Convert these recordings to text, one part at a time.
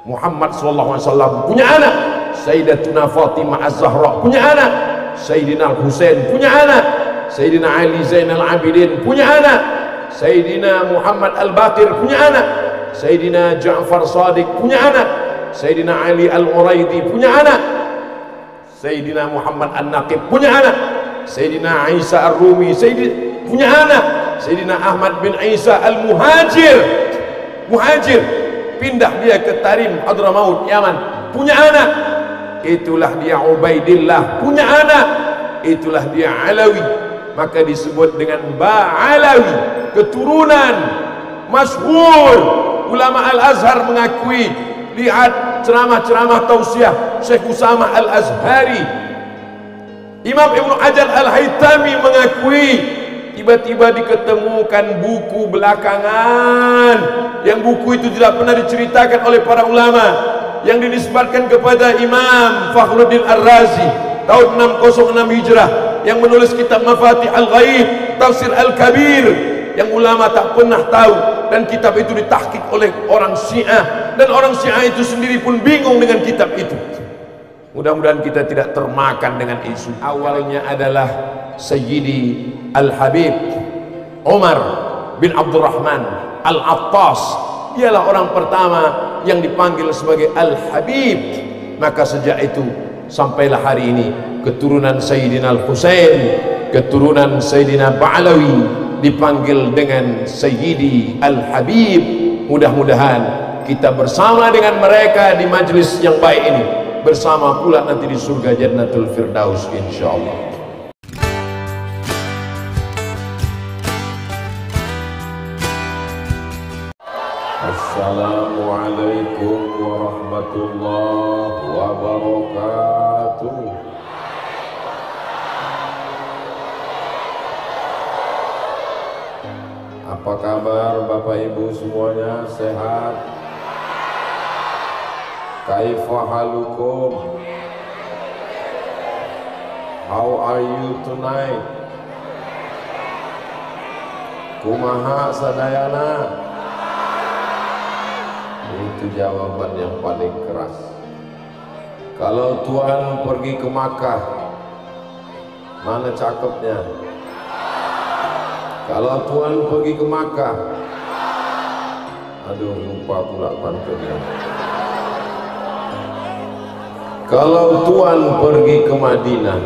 Muhammad SAW punya anak, Sayyidatuna Fatimah Az-Zahra punya anak, Sayyidina Al-Husain punya anak, Sayyidina Ali Zainal Abidin punya anak, Sayyidina Muhammad Al-Baqir punya anak, Sayyidina Ja'far Shadiq punya anak, Sayyidina Ali Al-Uraidi punya anak, Sayyidina Muhammad An-Naqib punya anak, Sayyidina Isa Ar-Rumi punya anak, Sayyidina Ahmad bin Isa Al-Muhajir pindah dia ke Tarim Hadramaut Yaman punya anak, itulah dia Ubaidillah punya anak, itulah dia Alawi, maka disebut dengan Ba'alawi, keturunan masyhur. Ulama Al-Azhar mengakui, lihat ceramah-ceramah tausiah Syekh Usamah Al-Azhari. Imam Ibnu Hajar Al-Haytami mengakui, tiba-tiba diketemukan buku belakangan yang buku itu tidak pernah diceritakan oleh para ulama, yang dinisbatkan kepada Imam Fakhruddin Ar-Razi tahun 606 Hijrah, yang menulis kitab Mafatih Al-Ghaib, Tafsir Al-Kabir, yang ulama tak pernah tahu, dan kitab itu ditahqiq oleh orang Syiah, dan orang Syiah itu sendiri pun bingung dengan kitab itu. Mudah-mudahan kita tidak termakan dengan isu. Awalnya adalah Sayyidi Al-Habib Umar bin Abdurrahman Al-Attas, dialah orang pertama yang dipanggil sebagai Al-Habib. Maka sejak itu sampailah hari ini keturunan Sayyidina Al-Husain, keturunan Sayyidina Ba'alawi dipanggil dengan Sayyidi Al-Habib. Mudah-mudahan kita bersama dengan mereka di majlis yang baik ini, bersama pula nanti di surga Jannatul Firdaus insyaallah. Assalamualaikum warahmatullahi wabarakatuh. Apa kabar Bapak Ibu semuanya, sehat? Kaifa halukum? How are you tonight? Kumaha sadayana? Itu jawaban yang paling keras. Kalau Tuhan pergi ke Makkah, mana cakepnya? Kalau Tuhan pergi ke Makkah, aduh lupa pula pantunnya. Kalau Tuhan pergi ke Madinah,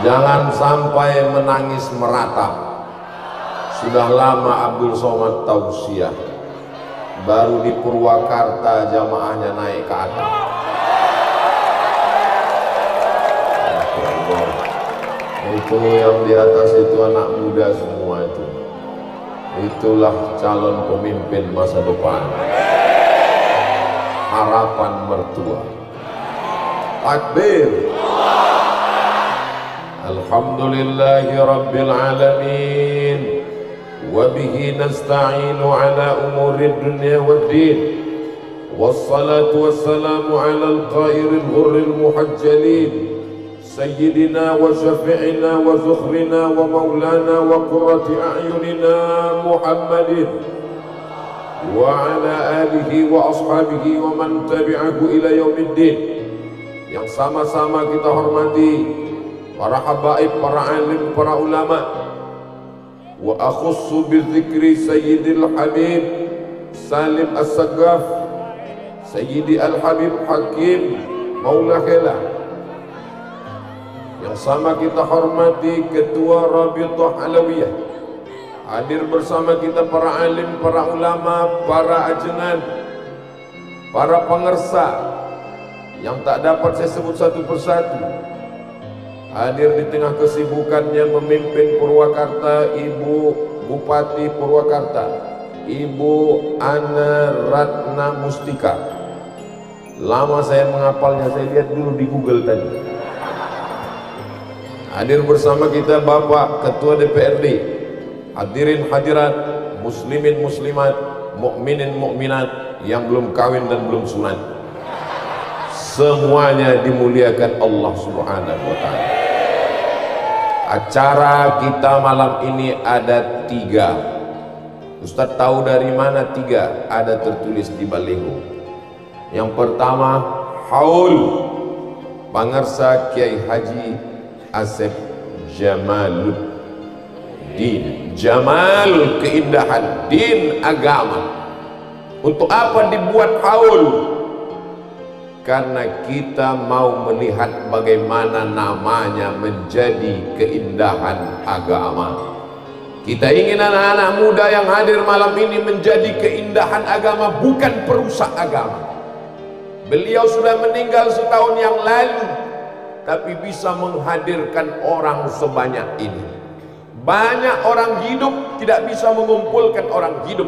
jangan sampai menangis meratap. Sudah lama Abdul Somad tausiah, baru di Purwakarta jamaahnya naik ke atas. Itu yang di atas itu anak muda semua itu. Itulah calon pemimpin masa depan, harapan mertua. Takbir. Alhamdulillahi Rabbil Alamin, wabihi nasta'inu ala umuri dunya waddin, wassalatu wassalamu ala al-qairil ghurril muhajjalin, sayyidina wa syafi'ina wa zukhrina wa maulana wa qurrati a'yunina Muhammadin wa ala alihi wa ashabihi wa man tabi'ahu ila yaumiddin. Yang sama-sama kita hormati para habaib, para alim, para ulama. Wa akhussu bizikri Sayyidil Habib Salim As-Sagaf, Sayyidi Al-Habib Hakim Maula Khela. Yang sama kita hormati Ketua Rabithah Alawiyah. Hadir bersama kita para alim, para ulama, para ajenan, para pengersa yang tak dapat saya sebut satu persatu. Hadir di tengah kesibukannya memimpin Purwakarta Ibu Bupati Purwakarta, Ibu Ana Ratna Mustika. Lama saya menghafalnya, saya lihat dulu di Google tadi. Hadir bersama kita Bapak Ketua DPRD, hadirin hadirat, muslimin muslimat, mukminin mukminat yang belum kawin dan belum sunat, semuanya dimuliakan Allah Subhanahu wa ta'ala. Acara kita malam ini ada 3. Ustadz tahu dari mana 3? Ada tertulis di baliho. Yang pertama, haul pangarsa Kiai Haji Asep Jamaluddin. Jamal, keindahan, din, agama. Untuk apa dibuat haul? Karena kita mau melihat bagaimana namanya menjadi keindahan agama. Kita ingin anak-anak muda yang hadir malam ini menjadi keindahan agama, bukan perusak agama. Beliau sudah meninggal setahun yang lalu, tapi bisa menghadirkan orang sebanyak ini. Banyak orang hidup tidak bisa mengumpulkan orang hidup.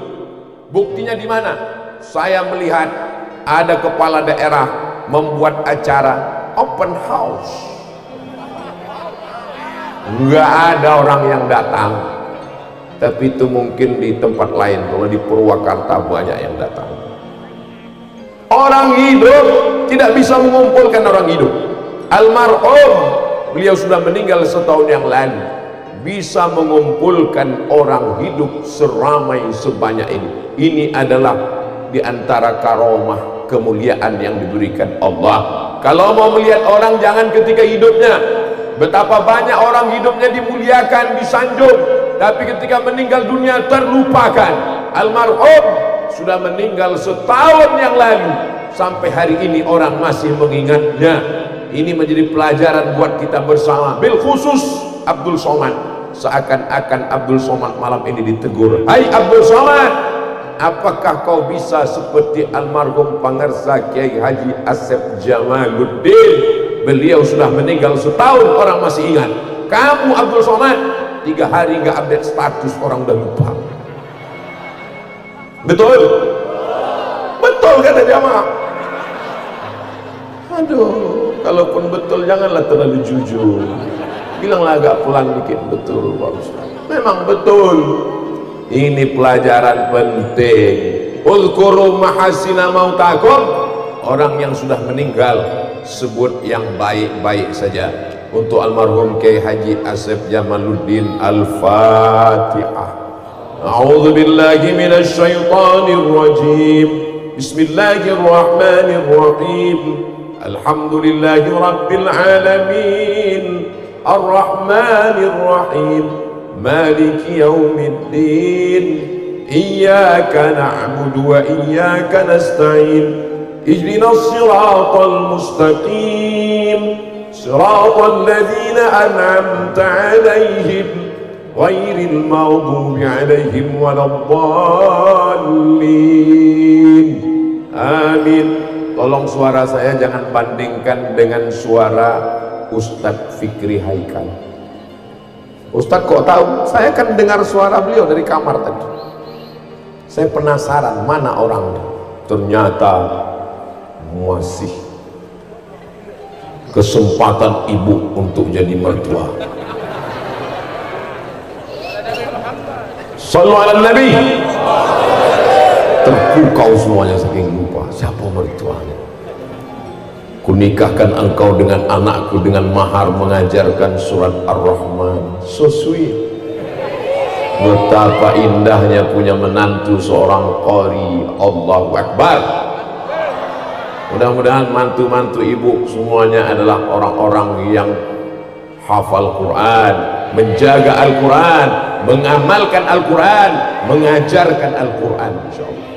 Buktinya di mana? Saya melihat ada kepala daerah membuat acara open house. Enggak ada orang yang datang. Tapi itu mungkin di tempat lain. Kalau di Purwakarta banyak yang datang. Orang hidup tidak bisa mengumpulkan orang hidup. Almarhum, beliau sudah meninggal setahun yang lalu, bisa mengumpulkan orang hidup seramai sebanyak ini. Ini adalah di antara karomah kemuliaan yang diberikan Allah. Kalau mau melihat orang, jangan ketika hidupnya. Betapa banyak orang hidupnya dimuliakan, disanjung, tapi ketika meninggal dunia terlupakan. Almarhum sudah meninggal setahun yang lalu, sampai hari ini orang masih mengingatnya. Ini menjadi pelajaran buat kita bersama, bil khusus Abdul Somad. Seakan-akan Abdul Somad malam ini ditegur, hai Abdul Somad, apakah kau bisa seperti almarhum pangarsa Kiai Haji Asep Jamaluddin? Beliau sudah meninggal setahun, orang masih ingat. Kamu Abdul Somad 3 hari nggak update status, orang udah lupa. Betul? Betul kata jamaah. Aduh, kalaupun betul janganlah terlalu jujur. Bilanglah agak pelan dikit. Betul Pak Ustaz, memang betul. Ini pelajaran penting. Uzkuru mahasina mautakum. Orang yang sudah meninggal sebut yang baik-baik saja. Untuk almarhum Kiai Haji Asep Jamaluddin, Al-Fatihah. A'udzu billahi minasy syaithanir rajim. Bismillahirrahmanirrahim. Alhamdulillahi rabbil alamin. Ar-Rahmanir Rahim. Maliki yaumiddin. Iyyaka na'budu wa iyyaka nasta'in. Ihdinas siratal mustaqim. Siratal ladzina an'amta 'alaihim ghairil maghdubi 'alaihim waladdallin. Amin. Tolong suara saya jangan bandingkan dengan suara Ustadz Fikri Haikal. Ustadz kok tahu? Saya kan dengar suara beliau dari kamar tadi. Saya penasaran mana orangnya. Ternyata masih kesempatan ibu untuk jadi mertua. Sallu ala Nabi. Terpukau semuanya saking lupa siapa mertuanya. Kunikahkan engkau dengan anakku dengan mahar mengajarkan surat Ar-Rahman. So sweet. Betapa indahnya punya menantu seorang qari. Allahu Akbar. Mudah-mudahan mantu-mantu ibu semuanya adalah orang-orang yang hafal Quran, menjaga Al-Quran, mengamalkan Al-Quran, mengajarkan Al-Quran, insyaallah.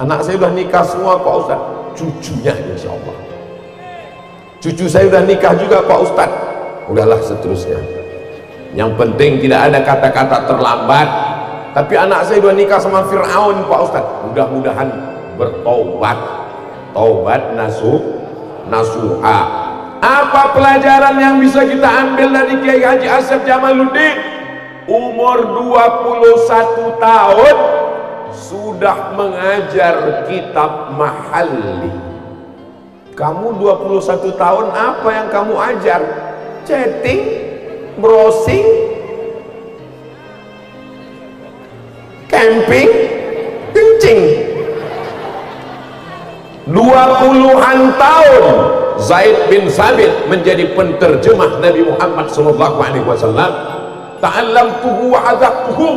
Anak saya sudah nikah semua Pak Ustaz, cucunya insyaallah. Cucu saya sudah nikah juga Pak Ustaz. Udahlah seterusnya. Yang penting tidak ada kata-kata terlambat. Tapi anak saya sudah nikah sama Fir'aun Pak Ustaz. Mudah-mudahan bertaubat. Taubat nasuha. Apa pelajaran yang bisa kita ambil dari Kiai Haji Asep Jamaluddin? Umur 21 tahun sudah mengajar kitab mahalli. Kamu 21 tahun apa yang kamu ajar? Chatting, browsing, camping, kencing. 20-an tahun Zaid bin Sabit menjadi penterjemah Nabi Muhammad SAW. Ta'allamtuhu wa 'adzaqtuhu.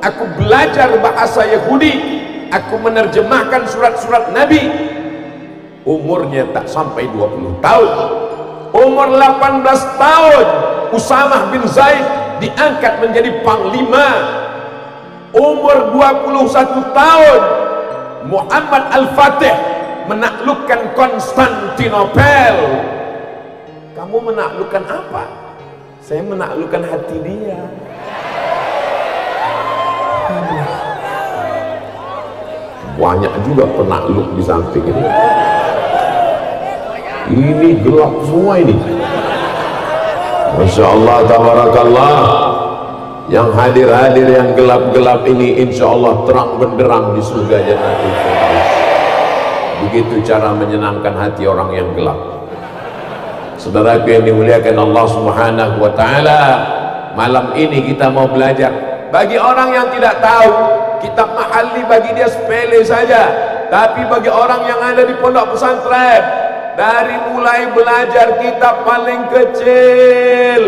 Aku belajar bahasa Yahudi, aku menerjemahkan surat-surat Nabi, umurnya tak sampai 20 tahun. Umur 18 tahun Usamah bin Zaid diangkat menjadi panglima. Umur 21 tahun Muhammad Al-Fatih menaklukkan Konstantinopel. Kamu menaklukkan apa? Saya menaklukkan hati dia. Banyak juga penakluk di samping ini. Ini gelap semua ini. Masya Allah, tabarakallah. Yang hadir-hadir yang gelap-gelap ini insya Allah terang benderang di surga Jannatul Firdaus. Begitu cara menyenangkan hati orang yang gelap. Saudaraku yang dimuliakan Allah Subhanahu wa Ta'ala, malam ini kita mau belajar. Bagi orang yang tidak tahu, kitab Mahalli bagi dia sepele saja. Tapi bagi orang yang ada di pondok pesantren, dari mulai belajar kitab paling kecil,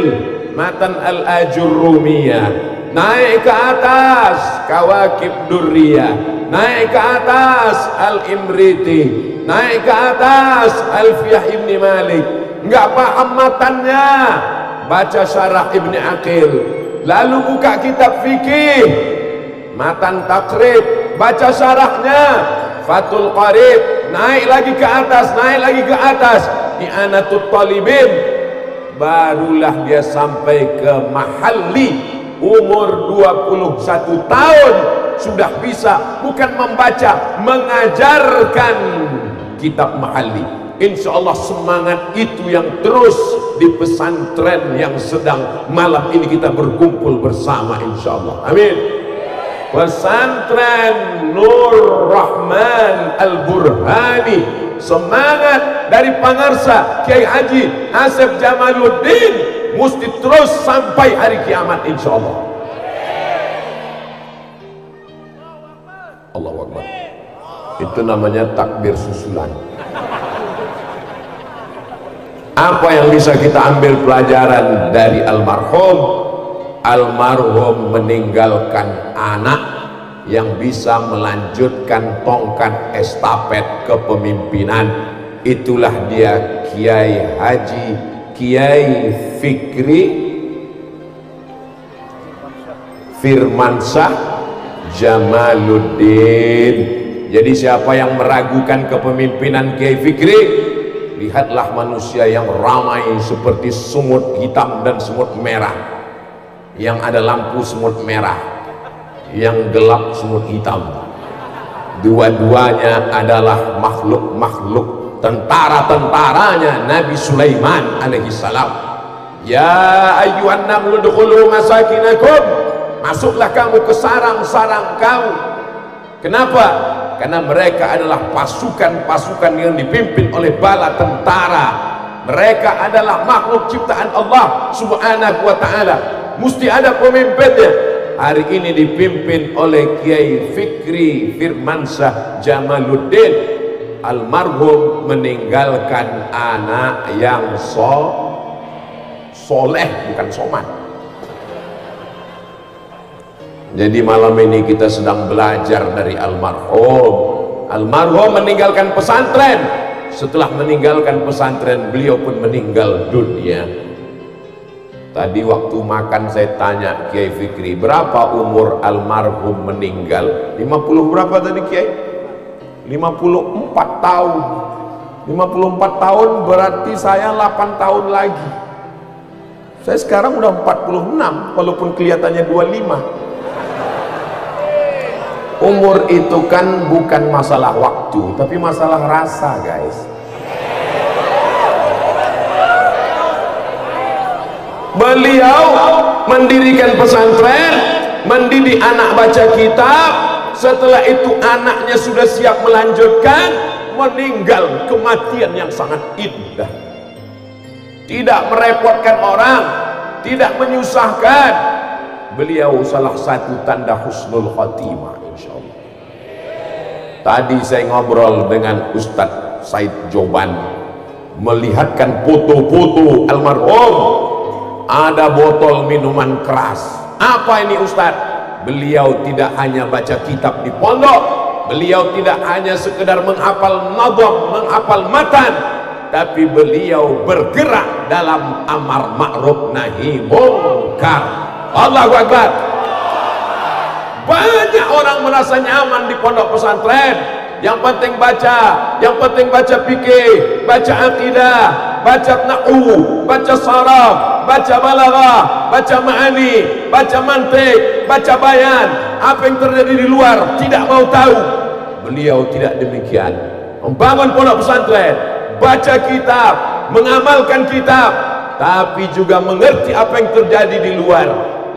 Matan Al-Ajurrumiyah, naik ke atas Kawakib Durriyah, naik ke atas Al-Imriti, naik ke atas Alfiyah Ibni Malik. Enggak paham matannya, baca syarah Ibni Aqil, lalu buka kitab fikih Matan Takrib, baca syarahnya Fathul Qarib, naik lagi ke atas, naik lagi ke atas I'anatul Talibin, barulah dia sampai ke Mahalli. Umur 21 tahun sudah bisa bukan membaca, mengajarkan kitab Mahalli. Insya Allah semangat itu yang terus di pesantren yang sedang malam ini kita berkumpul bersama insya Allah. Amin. Pesantren Nur Rahman Al-Burhani, semangat dari pangarsa Kiai Haji Asef Jamaluddin mesti terus sampai hari kiamat insya Allah. Allahu Akbar. Itu namanya takbir susulan. Apa yang bisa kita ambil pelajaran dari almarhum? Almarhum meninggalkan anak yang bisa melanjutkan tongkat estafet kepemimpinan. Itulah dia Kiai Haji Kiai Fikri Firmansyah Jamaluddin. Jadi siapa yang meragukan kepemimpinan Kiai Fikri, lihatlah manusia yang ramai seperti semut hitam dan semut merah. Yang ada lampu semut merah, yang gelap semut hitam. Dua-duanya adalah makhluk-makhluk tentara-tentaranya Nabi Sulaiman alaihissalam. Ya ayyuhan namlu dukhulu masakinakum, masuklah kamu ke sarang-sarang kamu. Kenapa? Karena mereka adalah pasukan-pasukan yang dipimpin oleh bala tentara. Mereka adalah makhluk ciptaan Allah Subhanahu wa Ta'ala. Mesti ada pemimpinnya. Hari ini dipimpin oleh Kiai Fikri Firmansyah Jamaluddin. Almarhum meninggalkan anak yang soleh, bukan soman. Jadi malam ini kita sedang belajar dari almarhum. Almarhum meninggalkan pesantren. Setelah meninggalkan pesantren, beliau pun meninggal dunia. Tadi waktu makan saya tanya Kiai Fikri, berapa umur almarhum meninggal? 50 berapa tadi Kiai? 54 tahun. 54 tahun berarti saya 8 tahun lagi. Saya sekarang udah 46 walaupun kelihatannya 25. Umur itu kan bukan masalah waktu, tapi masalah rasa, guys. Beliau mendirikan pesantren, mendidik anak baca kitab. Setelah itu anaknya sudah siap melanjutkan, meninggal kematian yang sangat indah. Tidak merepotkan orang, tidak menyusahkan. Beliau salah satu tanda husnul khotimah insyaallah. Tadi saya ngobrol dengan Ustadz Said Joban, melihatkan foto-foto almarhum. Ada botol minuman keras. Apa ini Ustadz? Beliau tidak hanya baca kitab di pondok, beliau tidak hanya sekedar menghafal nadham, menghafal matan, tapi beliau bergerak dalam amar ma'ruf nahi munkar. Allahu Akbar. Banyak orang merasa nyaman di pondok pesantren, yang penting baca, yang penting baca fikih, baca akidah, baca nahwu, baca saraf, baca balaghah, baca ma'ani, baca mantik, baca bayan. Apa yang terjadi di luar tidak mau tahu. Beliau tidak demikian. Membangun pondok pesantren, baca kitab, mengamalkan kitab, tapi juga mengerti apa yang terjadi di luar.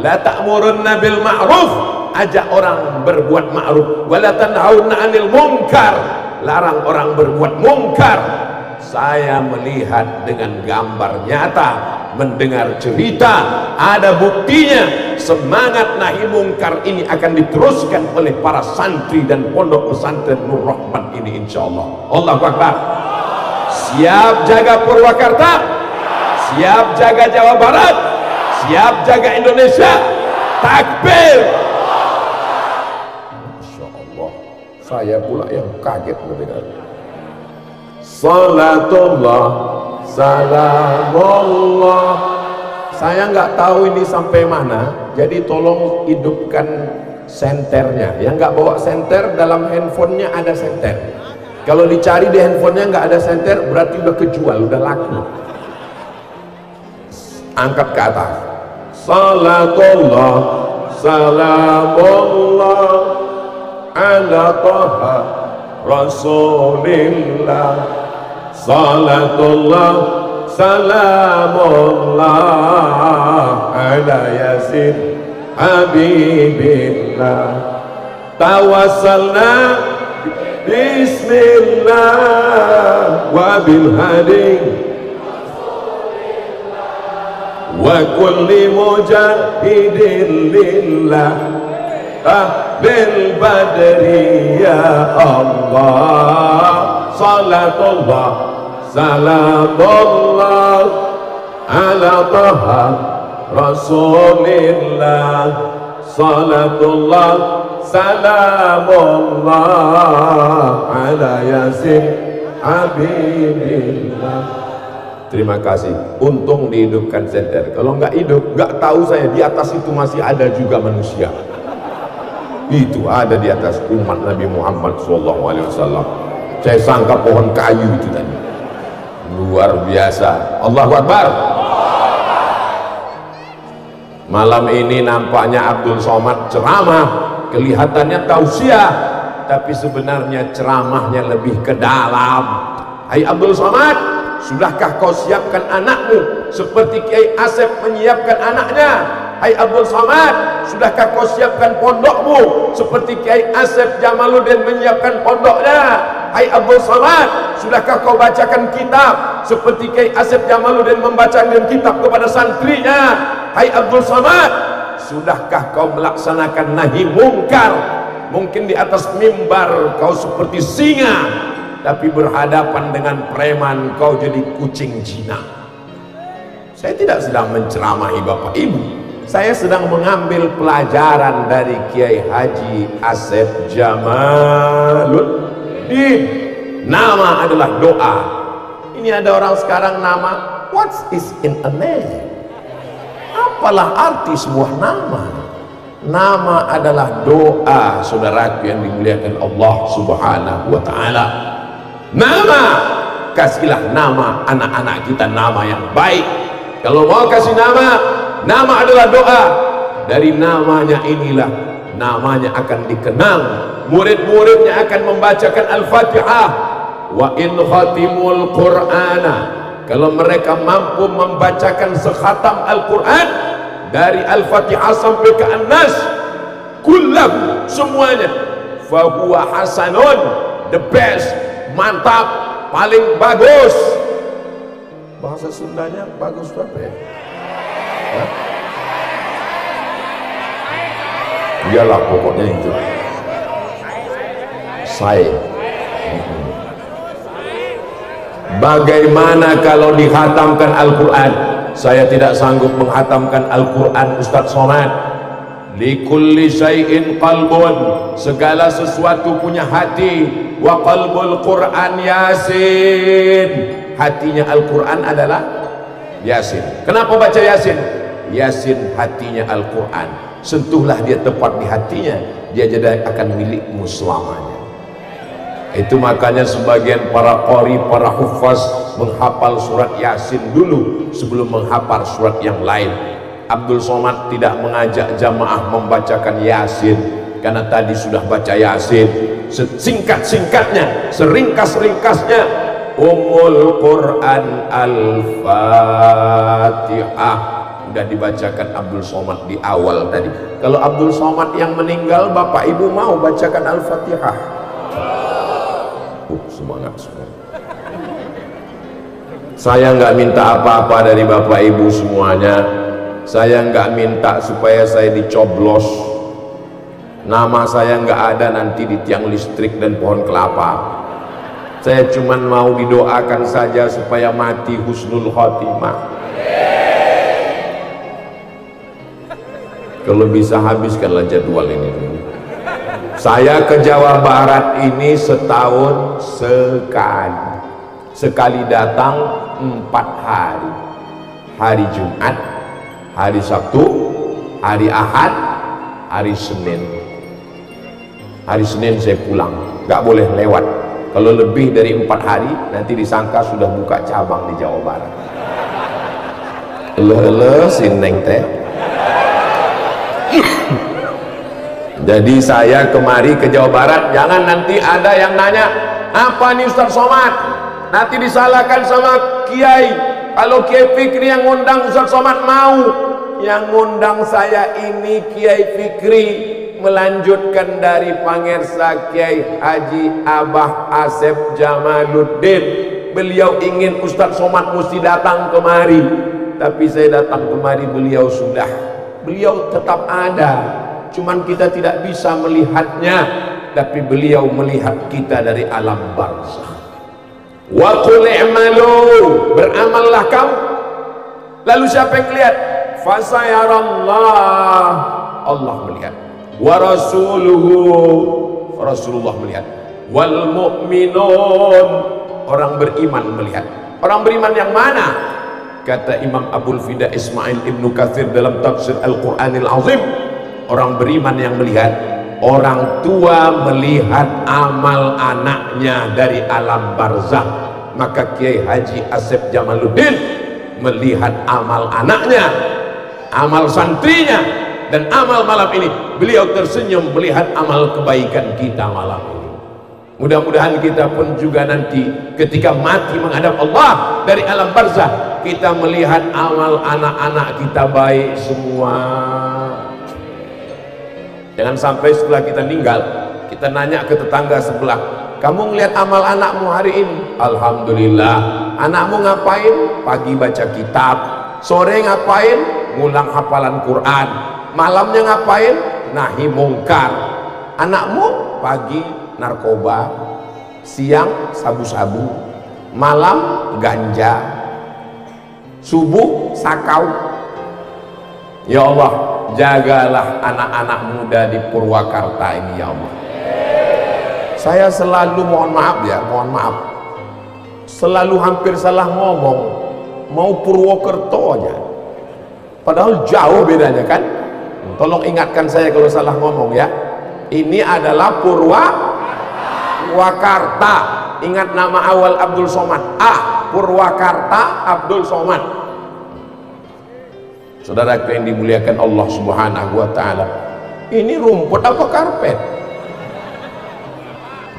La ta'murunna bil ma'ruf, ajak orang berbuat ma'ruf, wa la tanhauna 'anil munkar, larang orang berbuat munkar. Saya melihat dengan gambar nyata, mendengar cerita, ada buktinya. Semangat nahi mungkar ini akan diteruskan oleh para santri dan pondok pesantren Nur Rahmat ini, insyaallah. Allahu Akbar. Siap jaga Purwakarta, siap jaga Jawa Barat, siap jaga Indonesia. Takbir. Masya Allah, saya pula yang kaget mendengar. Salatullah, salamullah. Saya nggak tahu ini sampai mana, jadi tolong hidupkan senternya. Yang nggak bawa senter, dalam handphonenya ada senter. Kalau dicari di handphonenya nggak ada senter, berarti udah kejual, udah laku. Angkat ke atas. Salatullah, salamullah ala Taha Rasulillah. Salatullah, salamullah ala Yasin Habibillah. Tawassalna bismillah wa bil hadi wa kulli mujahidin lillah bil badri ya Allah. Salatullah, salamullah ala Taha Rasulillah. Salatullah, salamullah ala Yasin Habibillah. Terima kasih. Untung dihidupkan senter. Kalau nggak hidup, nggak tahu saya di atas itu masih ada juga manusia. Itu ada di atas umat Nabi Muhammad SAW. Saya sangka pohon kayu itu tadi. Luar biasa. Allahu Akbar. Malam ini nampaknya Abdul Somad ceramah, kelihatannya tausiah, tapi sebenarnya ceramahnya lebih ke dalam. Hai Abdul Somad, sudahkah kau siapkan anakmu seperti Kiai Asep menyiapkan anaknya? Hai Abdul Somad, sudahkah kau siapkan pondokmu seperti Kiai Asep Jamaluddin menyiapkan pondoknya? Hai Abdul Somad, sudahkah kau bacakan kitab seperti Kiai Asep Jamaluddin membacakan kitab kepada santrinya? Hai Abdul Somad, sudahkah kau melaksanakan nahi mungkar? Mungkin di atas mimbar kau seperti singa, tapi berhadapan dengan preman kau jadi kucing jinak. Saya tidak sedang menceramahi Bapak Ibu, saya sedang mengambil pelajaran dari Kiai Haji Asep Jamaluddin. Nama adalah doa. Ini ada orang sekarang nama, what is in a name? Apalah arti sebuah nama? Nama adalah doa, saudaraku yang dimuliakan Allah Subhanahu wa ta'ala. Nama, kasihlah nama anak-anak kita nama yang baik. Kalau mau kasih nama, nama adalah doa. Dari namanya inilah namanya akan dikenal, murid-muridnya akan membacakan Al-Fatihah. Wa in khatimul Qur'ana, kalau mereka mampu membacakan sekhatam Al-Quran dari Al-Fatihah sampai ke An-Nas kullahu, semuanya, fahuwa hasanun, the best, mantap, paling bagus. Bahasa Sundanya bagus apa ya? Hah? Iyalah pokoknya itu. Saya. Bagaimana kalau dikhatamkan Al-Quran? Saya tidak sanggup menghatamkan Al-Quran, Ustadz Somad. likulli syai'in qalbun, segala sesuatu punya hati. Wa qalbul Qur'an Yasin, hatinya Al-Quran adalah Yasin. Kenapa baca Yasin? Yasin hatinya Al-Quran, sentuhlah dia tepat di hatinya, dia jadi akan milikmu selamanya. Itu makanya sebagian para qori, para hufaz menghafal surat Yasin dulu sebelum menghafal surat yang lain. Abdul Somad tidak mengajak jamaah membacakan Yasin karena tadi sudah baca Yasin. Singkat-singkatnya, seringkas-ringkasnya, Ummul Quran Al-Fatihah sudah dibacakan Abdul Somad di awal tadi. Kalau Abdul Somad yang meninggal, bapak ibu mau bacakan Al-Fatihah? Semangat semua. Saya nggak minta apa-apa dari bapak ibu semuanya. Saya nggak minta supaya saya dicoblos, nama saya nggak ada nanti di tiang listrik dan pohon kelapa. Saya cuman mau didoakan saja supaya mati husnul khotimah. Kalau bisa habiskanlah jadwal ini dulu. Saya ke Jawa Barat ini setahun sekali. Sekali datang 4 hari. Hari Jumat, hari Sabtu, hari Ahad, hari Senin. Hari Senin saya pulang, nggak boleh lewat. Kalau lebih dari 4 hari nanti disangka sudah buka cabang di Jawa Barat. Lele sineng teh. Jadi saya kemari ke Jawa Barat, jangan nanti ada yang nanya, apa nih Ustaz Somad? Nanti disalahkan sama Kiai. Kalau Kiai Fikri yang ngundang, Ustaz Somad mau. Yang ngundang saya ini Kiai Fikri, melanjutkan dari Pangersa Kiai Haji Abah Asep Jamaluddin. Beliau ingin Ustaz Somad mesti datang kemari, tapi saya datang kemari, beliau sudah. Beliau tetap ada, cuman kita tidak bisa melihatnya, tapi beliau melihat kita dari alam barzakh. Wa qul i'malu, beramallah kamu. Lalu siapa yang melihat? Fasayarallah, Allah melihat. Wa rasuluhu, Rasulullah melihat. Wal mu'minun, orang beriman melihat. Orang beriman yang mana? Kata Imam Abul Fida Ismail Ibnu Katsir dalam tafsir Al-Quranil Azim, orang beriman yang melihat, orang tua melihat amal anaknya dari alam barzakh, maka Kiai Haji Asep Jamaluddin melihat amal anaknya, amal santrinya, dan amal malam ini beliau tersenyum melihat amal kebaikan kita malam ini. Mudah-mudahan kita pun juga nanti ketika mati menghadap Allah dari alam barzakh, kita melihat amal anak-anak kita baik semua. Jangan sampai setelah kita meninggal, kita nanya ke tetangga sebelah, kamu ngelihat amal anakmu hari ini? Alhamdulillah. Anakmu ngapain? Pagi baca kitab, sore ngapain? Ngulang hafalan Quran, malamnya ngapain? Nahi mungkar. Anakmu pagi narkoba, siang sabu-sabu, malam ganja, subuh sakau. Ya Allah, jagalah anak-anak muda di Purwakarta ini ya Allah. Saya selalu mohon maaf, selalu hampir salah ngomong, mau Purwokerto aja, padahal jauh bedanya kan. Tolong ingatkan saya kalau salah ngomong ya. Ini adalah Purwakarta. Ingat nama awal Abdul Somad, Purwakarta Abdul Somad. Saudaraku yang dimuliakan Allah Subhanahu wa ta'ala, ini rumput apa karpet?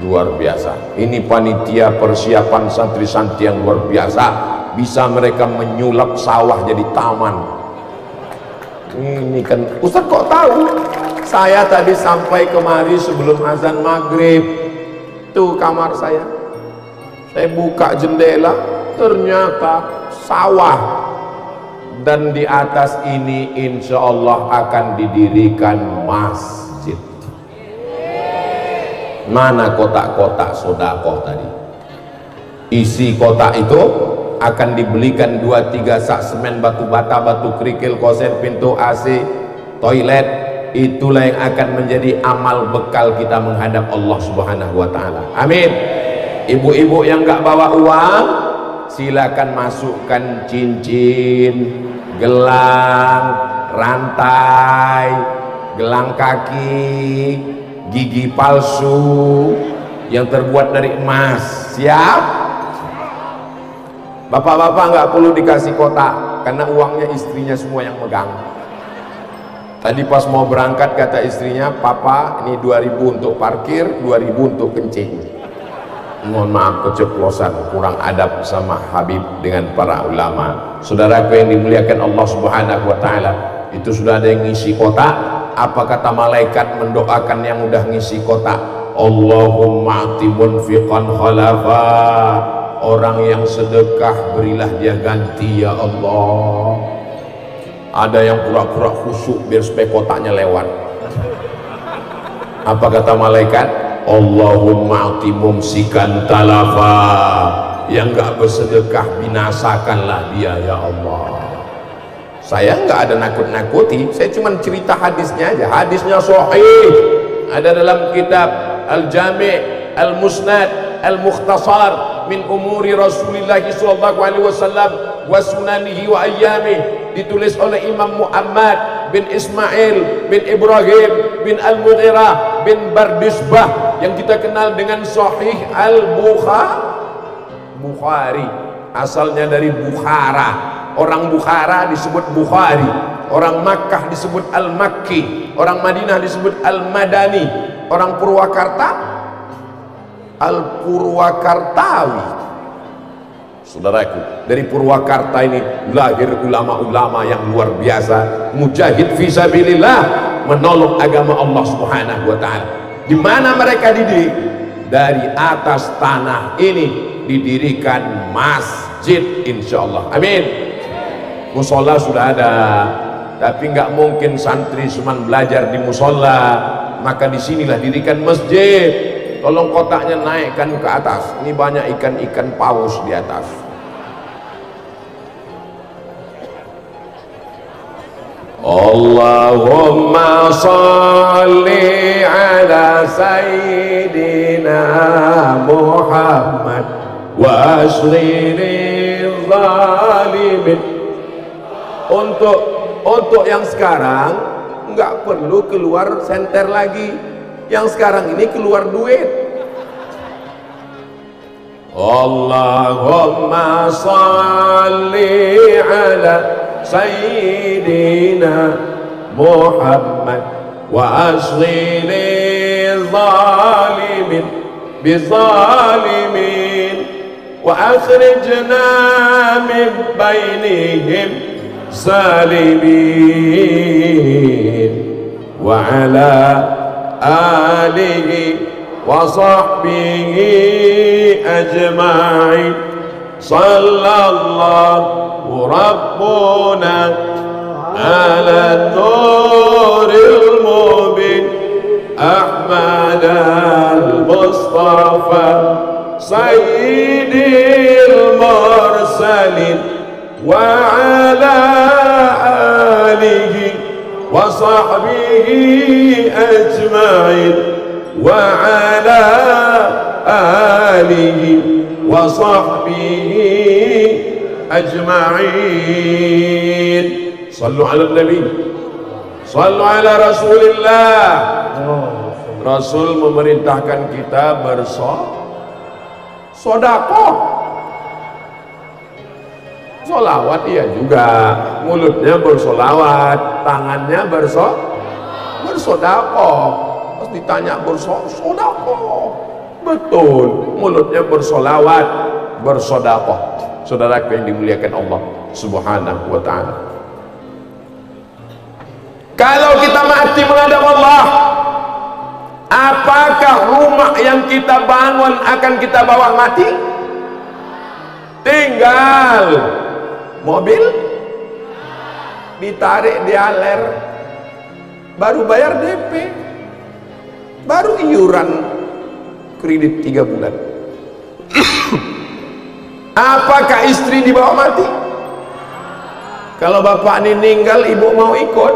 Luar biasa. Ini panitia persiapan santri-santri yang luar biasa. Bisa mereka menyulap sawah jadi taman. Ini kan Ustaz kok tahu? Saya tadi sampai kemari sebelum azan maghrib. Tuh kamar saya buka jendela, ternyata sawah. Dan di atas ini insya Allah akan didirikan masjid. Mana kotak-kotak sodakoh tadi? Isi kotak itu akan dibelikan 2-3 sak semen, batu bata, batu kerikil, kosen, pintu AC, toilet. itulah yang akan menjadi amal bekal kita menghadap Allah Subhanahu wa taala. Amin. Ibu-ibu yang nggak bawa uang, silakan masukkan cincin, gelang, rantai, gelang kaki, gigi palsu yang terbuat dari emas. Siap? Bapak-bapak nggak perlu dikasih kotak karena uangnya istrinya semua yang megang. Tadi pas mau berangkat kata istrinya, "Papa, ini 2.000 untuk parkir, 2.000 untuk kencing." Mohon maaf keceplosan, kurang adab sama Habib dengan para ulama. Saudaraku yang dimuliakan Allah Subhanahu wa taala, itu sudah ada yang ngisi kotak. Apa kata malaikat mendoakan yang udah ngisi kotak? Allahumma ati munfiqan khalafa. Orang yang sedekah berilah dia ganti ya Allah. Ada yang pura-pura khusyuk biar supaya kotaknya lewat. Apa kata malaikat? Allahumma ati mumsikan talafa. Yang gak bersedekah binasakanlah dia ya Allah. Saya nggak ada nakut-nakuti, saya cuma cerita hadisnya aja. Hadisnya sahih, ada dalam kitab Al-Jami' Al-Musnad Al-Mukhtasar min umuri Rasulullah sallallahu alaihi wasallam wa sunanihi wa ayyamih, ditulis oleh Imam Muhammad bin Ismail bin Ibrahim bin Al-Mughirah bin Bardisbah yang kita kenal dengan Sahih Al-Bukhari. Asalnya dari Bukhara. Orang Bukhara disebut Bukhari, orang Makkah disebut Al-Makki, orang Madinah disebut Al-Madani, orang Purwakarta Al-Purwakartawi. Saudaraku, dari Purwakarta ini lahir ulama-ulama yang luar biasa, mujahid fisabilillah, menolong agama Allah Subhanahu wa taala. Di mana mereka dididik? Dari atas tanah ini didirikan masjid insyaallah. Amin. Musola sudah ada, tapi nggak mungkin santri cuma belajar di musola, maka disinilah dirikan masjid. Tolong kotaknya naikkan ke atas, ini banyak ikan-ikan paus di atas. Allahumma sholli ala sayyidina Muhammad wa asghiril zalimin. Untuk yang sekarang nggak perlu keluar senter lagi, yang sekarang ini keluar duit. Allahumma salli ala sayyidina Muhammad wa asghiri zalimin bizalimin wa akhrijna min bainihim salimin wa ala alihi wa sahbihi ajma'in. Sallallahu rabbuna ala nuril mubin Ahmad al-Mustafa sayyidil mursalin wa ala alihi wa sahbihi ajma'in wa ala alihi wa sahbihi ajma'in. Sallu ala nabi, sallu ala rasulillah. Rasul memerintahkan kita bersedekah. Solawat iya juga, mulutnya bersolawat, tangannya bersodakoh. Terus ditanya bersodakoh, betul, mulutnya bersolawat, bersodakoh. Saudara yang dimuliakan Allah Subhanahu wa ta'ala, kalau kita mati menghadap Allah, apakah rumah yang kita bangun akan kita bawa mati? Tinggal mobil ditarik di aler, baru bayar DP, baru iuran kredit 3 bulan. Apakah istri dibawa mati? Kalau bapak ini meninggal, ibu mau ikut?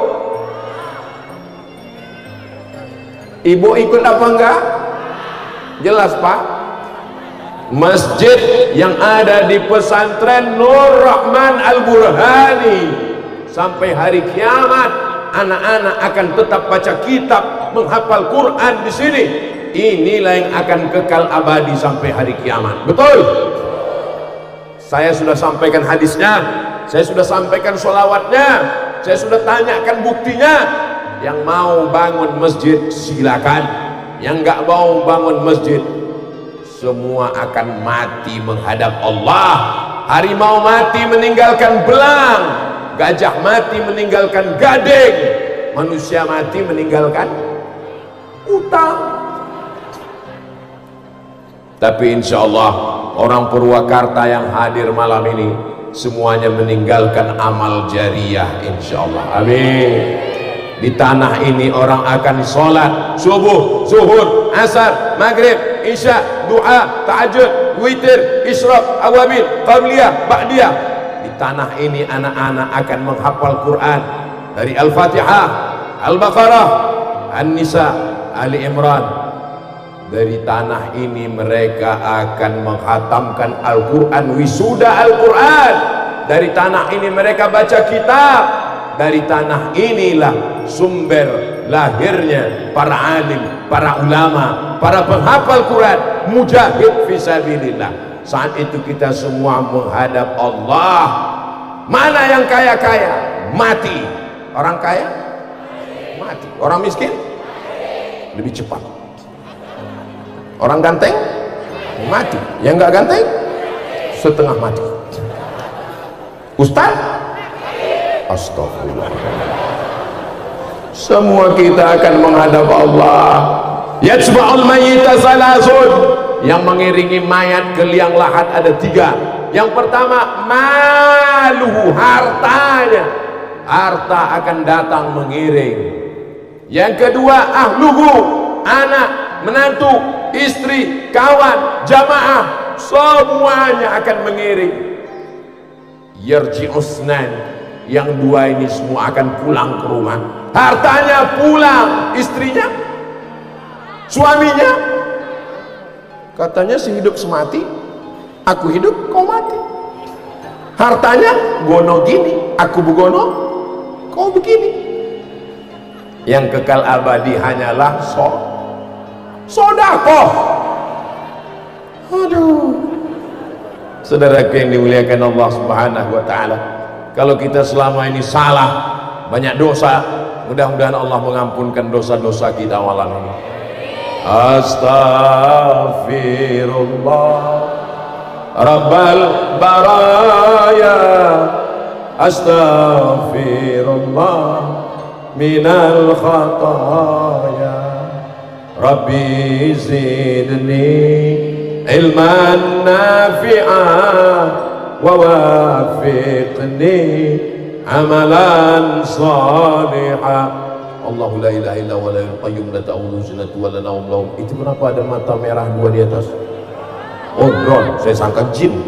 Ibu ikut apa enggak? Jelas Pak. Masjid yang ada di pesantren Nur Rahman Al-Burhani sampai hari kiamat, anak-anak akan tetap baca kitab, menghafal Quran di sini. Inilah yang akan kekal abadi sampai hari kiamat. Betul? Saya sudah sampaikan hadisnya, saya sudah sampaikan sholawatnya, saya sudah tanyakan buktinya. Yang mau bangun masjid silakan, yang nggak mau bangun masjid semua akan mati menghadap Allah. Harimau mati meninggalkan belang, gajah mati meninggalkan gading, manusia mati meninggalkan utang. Tapi insya Allah orang Purwakarta yang hadir malam ini semuanya meninggalkan amal jariah insya Allah. Amin. Di tanah ini orang akan sholat subuh, zuhur, asar, maghrib, isya, doa, tahajud, witir, isyraq, awabil, qabliyah, ba'diyah. Di tanah ini anak-anak akan menghafal Quran dari Al-Fatihah, Al-Baqarah, An-Nisa, Ali Imran. Dari tanah ini mereka akan menghatamkan Al-Quran, wisuda Al-Quran. Dari tanah ini mereka baca kitab. Dari tanah inilah sumber lahirnya para alim, para ulama, para penghafal Quran, mujahid fisabilillah. Saat itu kita semua menghadap Allah. Mana yang kaya-kaya? Mati. Orang kaya? Mati. Orang miskin? Lebih cepat. Orang ganteng mati, yang nggak ganteng setengah mati. Ustaz, astagfirullah. Semua kita akan menghadap Allah. Yajma'ul mayyita salasun, yang mengiringi mayat ke liang lahat ada 3. Yang pertama maluhu, hartanya. Harta akan datang mengiring. Yang kedua ahluhu, anak, menantu, istri, kawan, jamaah, semuanya akan mengiring. Yarji'usnan, yang 2 ini semua akan pulang ke rumah. Hartanya pulang, istrinya, suaminya. Katanya si hidup semati, aku hidup kau mati. Hartanya gono gini, aku begono kau begini. Yang kekal abadi hanyalah sodakoh. Aduh, saudaraku yang dimuliakan Allah Subhanahu wa ta'ala, kalau kita selama ini salah, banyak dosa, mudah-mudahan Allah mengampunkan dosa-dosa kita malam ini. Astaghfirullah Rabbal baraya, astaghfirullah minal khataya, Rabbi zidni ilman nafi'an wa wafiqni amalan salihah. Allahu la ilaha illa wa la qayyum la ta'udhu sinatu wa la naum. Itu kenapa ada mata merah 2 di atas? Oh, drone. Saya sangka jin.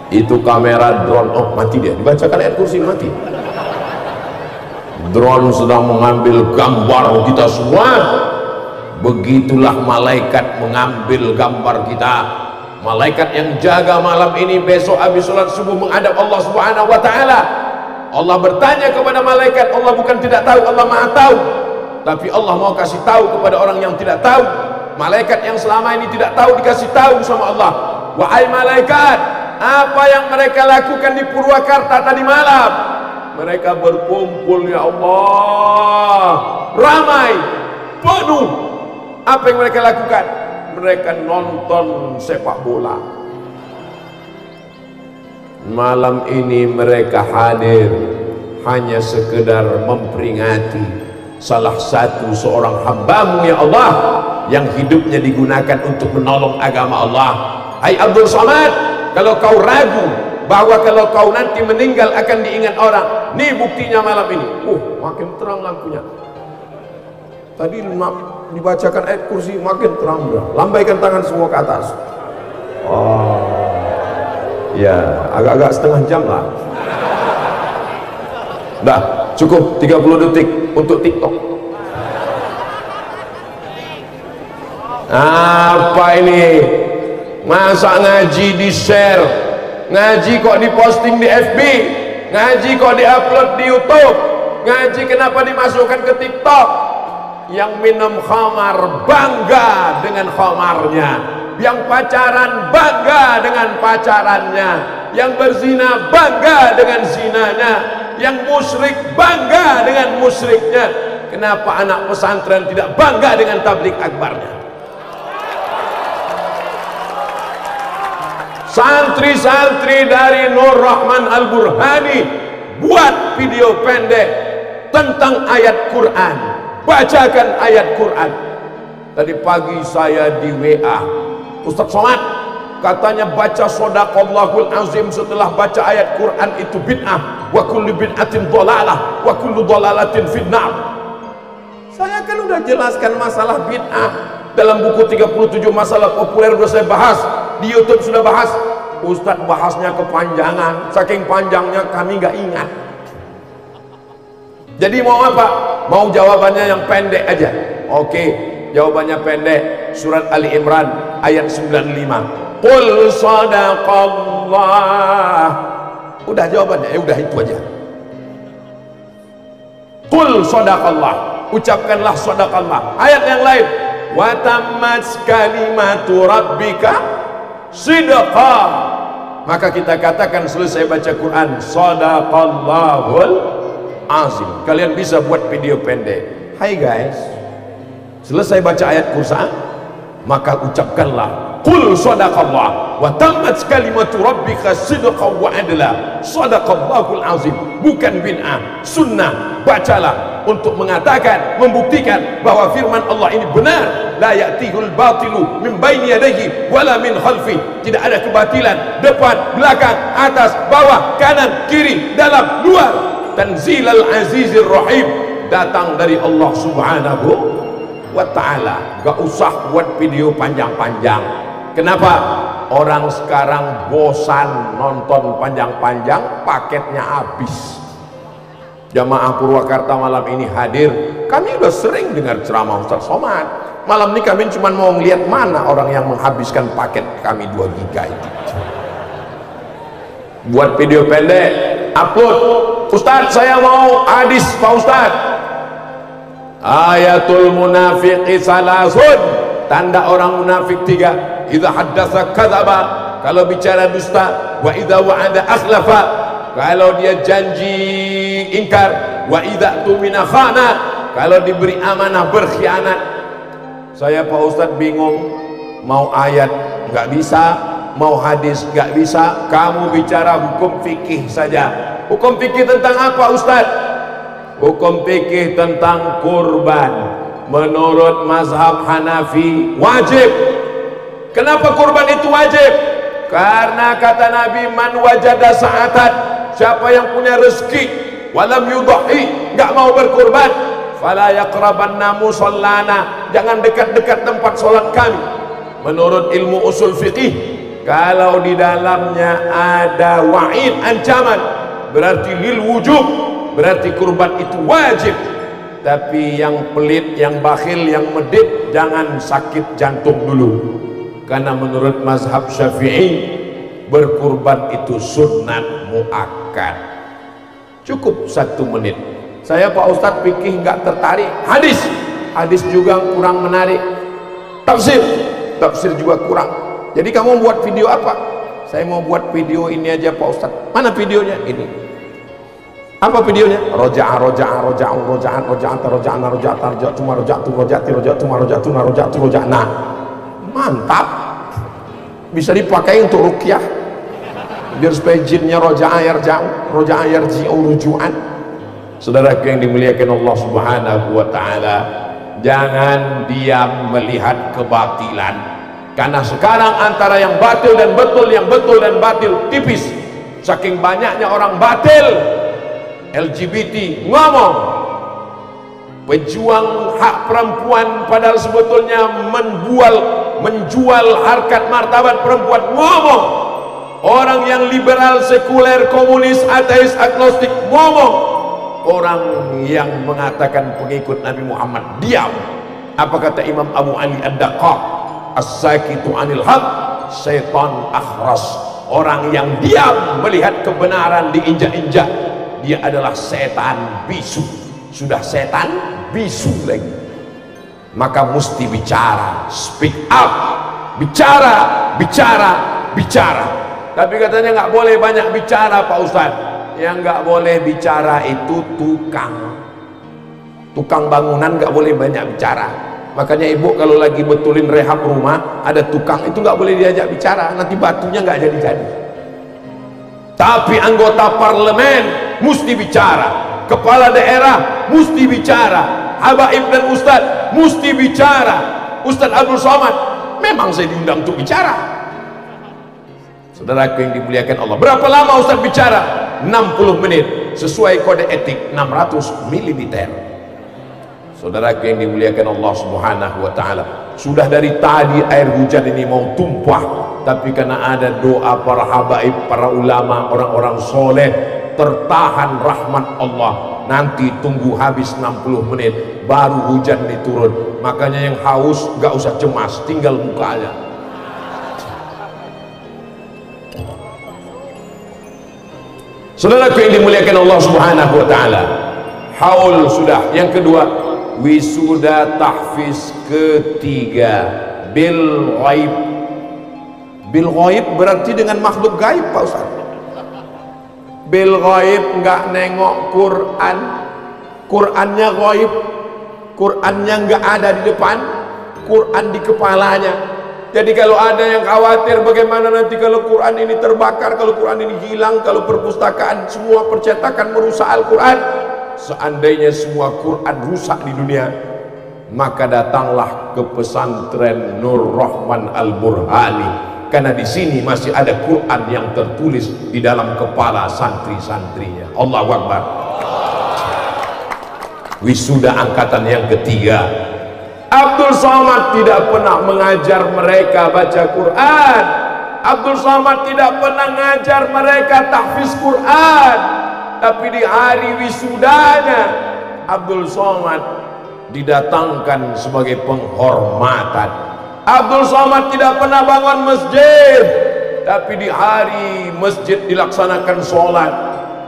Itu kamera drone. Oh, mati dia. Dibacakan ayat kursi, mati. Drone sedang mengambil gambar kita semua. Begitulah malaikat mengambil gambar kita. Malaikat yang jaga malam ini besok habis sholat subuh menghadap Allah Subhanahu wa ta'ala. Allah bertanya kepada malaikat. Allah bukan tidak tahu, Allah maha tahu, tapi Allah mau kasih tahu kepada orang yang tidak tahu. Malaikat yang selama ini tidak tahu dikasih tahu sama Allah. Wahai malaikat, apa yang mereka lakukan di Purwakarta tadi malam? Mereka berkumpul, ya Allah, ramai, penuh. Apa yang mereka lakukan? Mereka nonton sepak bola. Malam ini mereka hadir hanya sekedar memperingati salah satu seorang hambamu, ya Allah, yang hidupnya digunakan untuk menolong agama Allah. Hai Abdul Somad, kalau kau ragu bahwa kalau kau nanti meninggal akan diingat orang, nih buktinya malam ini. Makin terang lampunya. Tadi dibacakan ayat kursi, makin terang. Lambaikan tangan semua ke atas. Oh, ya, agak-agak setengah jam lah. Dah, cukup 30 detik untuk TikTok. Apa ini? Masa ngaji di share, ngaji kok diposting di FB, ngaji kok diupload di YouTube, ngaji kenapa dimasukkan ke TikTok? Yang minum khamar bangga dengan khamarnya, yang pacaran bangga dengan pacarannya, yang berzina bangga dengan zinanya, yang musyrik bangga dengan musyriknya. Kenapa anak pesantren tidak bangga dengan tablik akbarnya? Santri-santri dari Nur Rahman Al-Burhani buat video pendek tentang ayat Quran, bacakan ayat Quran. Tadi pagi saya di WA, Ustaz Somad katanya baca Shadaqallahul Azim setelah baca ayat Quran itu bid'ah, wa kullu bid'atin dhalalah wa kullu dhalalatin finnar. Saya kan udah jelaskan masalah bid'ah dalam buku 37 masalah populer, udah saya bahas di YouTube, sudah bahas. Ustadz bahasnya kepanjangan, saking panjangnya kami nggak ingat. Jadi mau apa? Mau jawabannya yang pendek aja. Oke, jawabannya pendek. Surat Ali Imran ayat 95. Qul sadaqallah. Udah jawabannya, udah itu aja. Qul sadaqallah, ucapkanlah sadaqallah. Ayat yang lain, wa tammat kalimatu rabbika sidqa. Maka kita katakan selesai baca Quran, Shadaqallahul Azim. Kalian bisa buat video pendek. Hai guys, selesai baca ayat Quran, maka ucapkanlah Qul sadaqallah wa tammat kalimatu rabbika sidqan wa adla. Shadaqallahul Azim. Bukan bid'ah, sunnah. Bacalah untuk mengatakan, membuktikan bahwa firman Allah ini benar. La ya'tihul batilu min baini yadayhi wala min khalfi. Tidak ada kebatilan depan, belakang, atas, bawah, kanan, kiri, dalam, luar. Tanzilal azizir rahim, datang dari Allah Subhanahu wa ta'ala. Gak usah buat video panjang-panjang. Kenapa? Orang sekarang bosan nonton panjang-panjang, paketnya habis. Jamaah Purwakarta malam ini hadir. Kami udah sering dengar ceramah Ustaz Somad. Malam ini kami cuma mau ngeliat mana orang yang menghabiskan paket kami 2 giga itu. Buat video pendek, upload. Ustaz, saya mau hadis Pak Ustaz. Ayatul munafiqi salasun. Tanda orang munafik 3. Idza haddatsa kadzaba, kalau bicara dusta. Wa idza wa'ada akhlafa, kalau dia janji ingkar. Wa idza tumina khana, kalau diberi amanah berkhianat. Saya Pak Ustadz bingung, mau ayat nggak bisa, mau hadis nggak bisa. Kamu bicara hukum fikih saja. Hukum fikih tentang apa Ustadz? Hukum fikih tentang kurban. Menurut mazhab Hanafi wajib. Kenapa kurban itu wajib? Karena kata Nabi, man wajada sa'atan, siapa yang punya rezeki walam yudhi, nggak mau berkurban, fala yaqrabanna musallana, jangan dekat-dekat tempat sholat kami. Menurut ilmu usul fikih, kalau di dalamnya ada wa'id, ancaman, berarti lil wujub, berarti kurban itu wajib. Tapi yang pelit, yang bakhil, yang medit, jangan sakit jantung dulu. Karena menurut mazhab Syafi'i, berkurban itu sunnat muakkad. Cukup 1 menit. Saya Pak Ustadz fikih nggak tertarik. Hadis juga kurang menarik. Tafsir juga kurang. Jadi kamu buat video apa? Saya mau buat video ini aja Pak Ustadz. Mana videonya? Ini. Apa videonya? Roja'ah. Nah, mantap. Bisa dipakai untuk ruqyah. Biar supaya jinnya roja'ah yarji'u ruju'an. Saudara yang dimuliakan Allah Subhanahu wa ta'ala, jangan diam melihat kebatilan. Karena sekarang antara yang batil dan betul, yang betul dan batil tipis. Saking banyaknya orang batil. LGBT ngomong pejuang hak perempuan, padahal sebetulnya menjual harkat martabat perempuan, ngomong. Orang yang liberal, sekuler, komunis, ateis, agnostik ngomong. Orang yang mengatakan pengikut Nabi Muhammad diam. Apa kata Imam Abu Ali Ad-Daqqaq? as-sakitu anil haq syaitan akhras. Orang yang diam melihat kebenaran diinjak-injak, dia adalah setan bisu. Sudah setan bisu lagi. Maka mesti bicara, speak up, bicara, bicara, bicara. Tapi katanya nggak boleh banyak bicara Pak Ustadz. Yang nggak boleh bicara itu tukang bangunan, nggak boleh banyak bicara. Makanya ibu kalau lagi betulin rehab rumah, ada tukang itu nggak boleh diajak bicara, nanti batunya nggak jadi-jadi. Tapi anggota parlemen mesti bicara, kepala daerah mesti bicara, habaib dan ustadz mesti bicara. Ustadz Abdul Somad memang saya diundang untuk bicara. Saudaraku yang dimuliakan Allah, berapa lama ustadz bicara? 60 menit sesuai kode etik 600 ml. Saudaraku yang dimuliakan Allah Subhanahu wa ta'ala, sudah dari tadi air hujan ini mau tumpah, tapi karena ada doa para habaib, para ulama, orang-orang soleh, tertahan rahmat Allah. Nanti tunggu habis 60 menit baru hujan diturun. Makanya yang haus gak usah cemas, tinggal mukanya. Saudaraku yang dimuliakan Allah Subhanahu wa ta'ala, haul sudah. Yang kedua, wisuda tahfiz ketiga bil ghaib. Bil ghaib berarti dengan makhluk gaib Pak Ustaz. Bil ghaib nggak nengok Quran, Qurannya ghaib, Qurannya nggak ada di depan, Quran di kepalanya. Jadi kalau ada yang khawatir bagaimana nanti kalau Quran ini terbakar, kalau Quran ini hilang, kalau perpustakaan semua percetakan merusak Al-Quran, seandainya semua Quran rusak di dunia, maka datanglah ke pesantren Nur Rahman Al-Burhani, karena di sini masih ada Quran yang tertulis di dalam kepala santri-santrinya. Allahu Akbar. Wisuda angkatan yang ketiga. Abdul Somad tidak pernah mengajar mereka baca Quran. Abdul Somad tidak pernah mengajar mereka tahfiz Quran. Tapi di hari wisudanya Abdul Somad didatangkan sebagai penghormatan. Abdul Somad tidak pernah bangun masjid, tapi di hari masjid dilaksanakan sholat,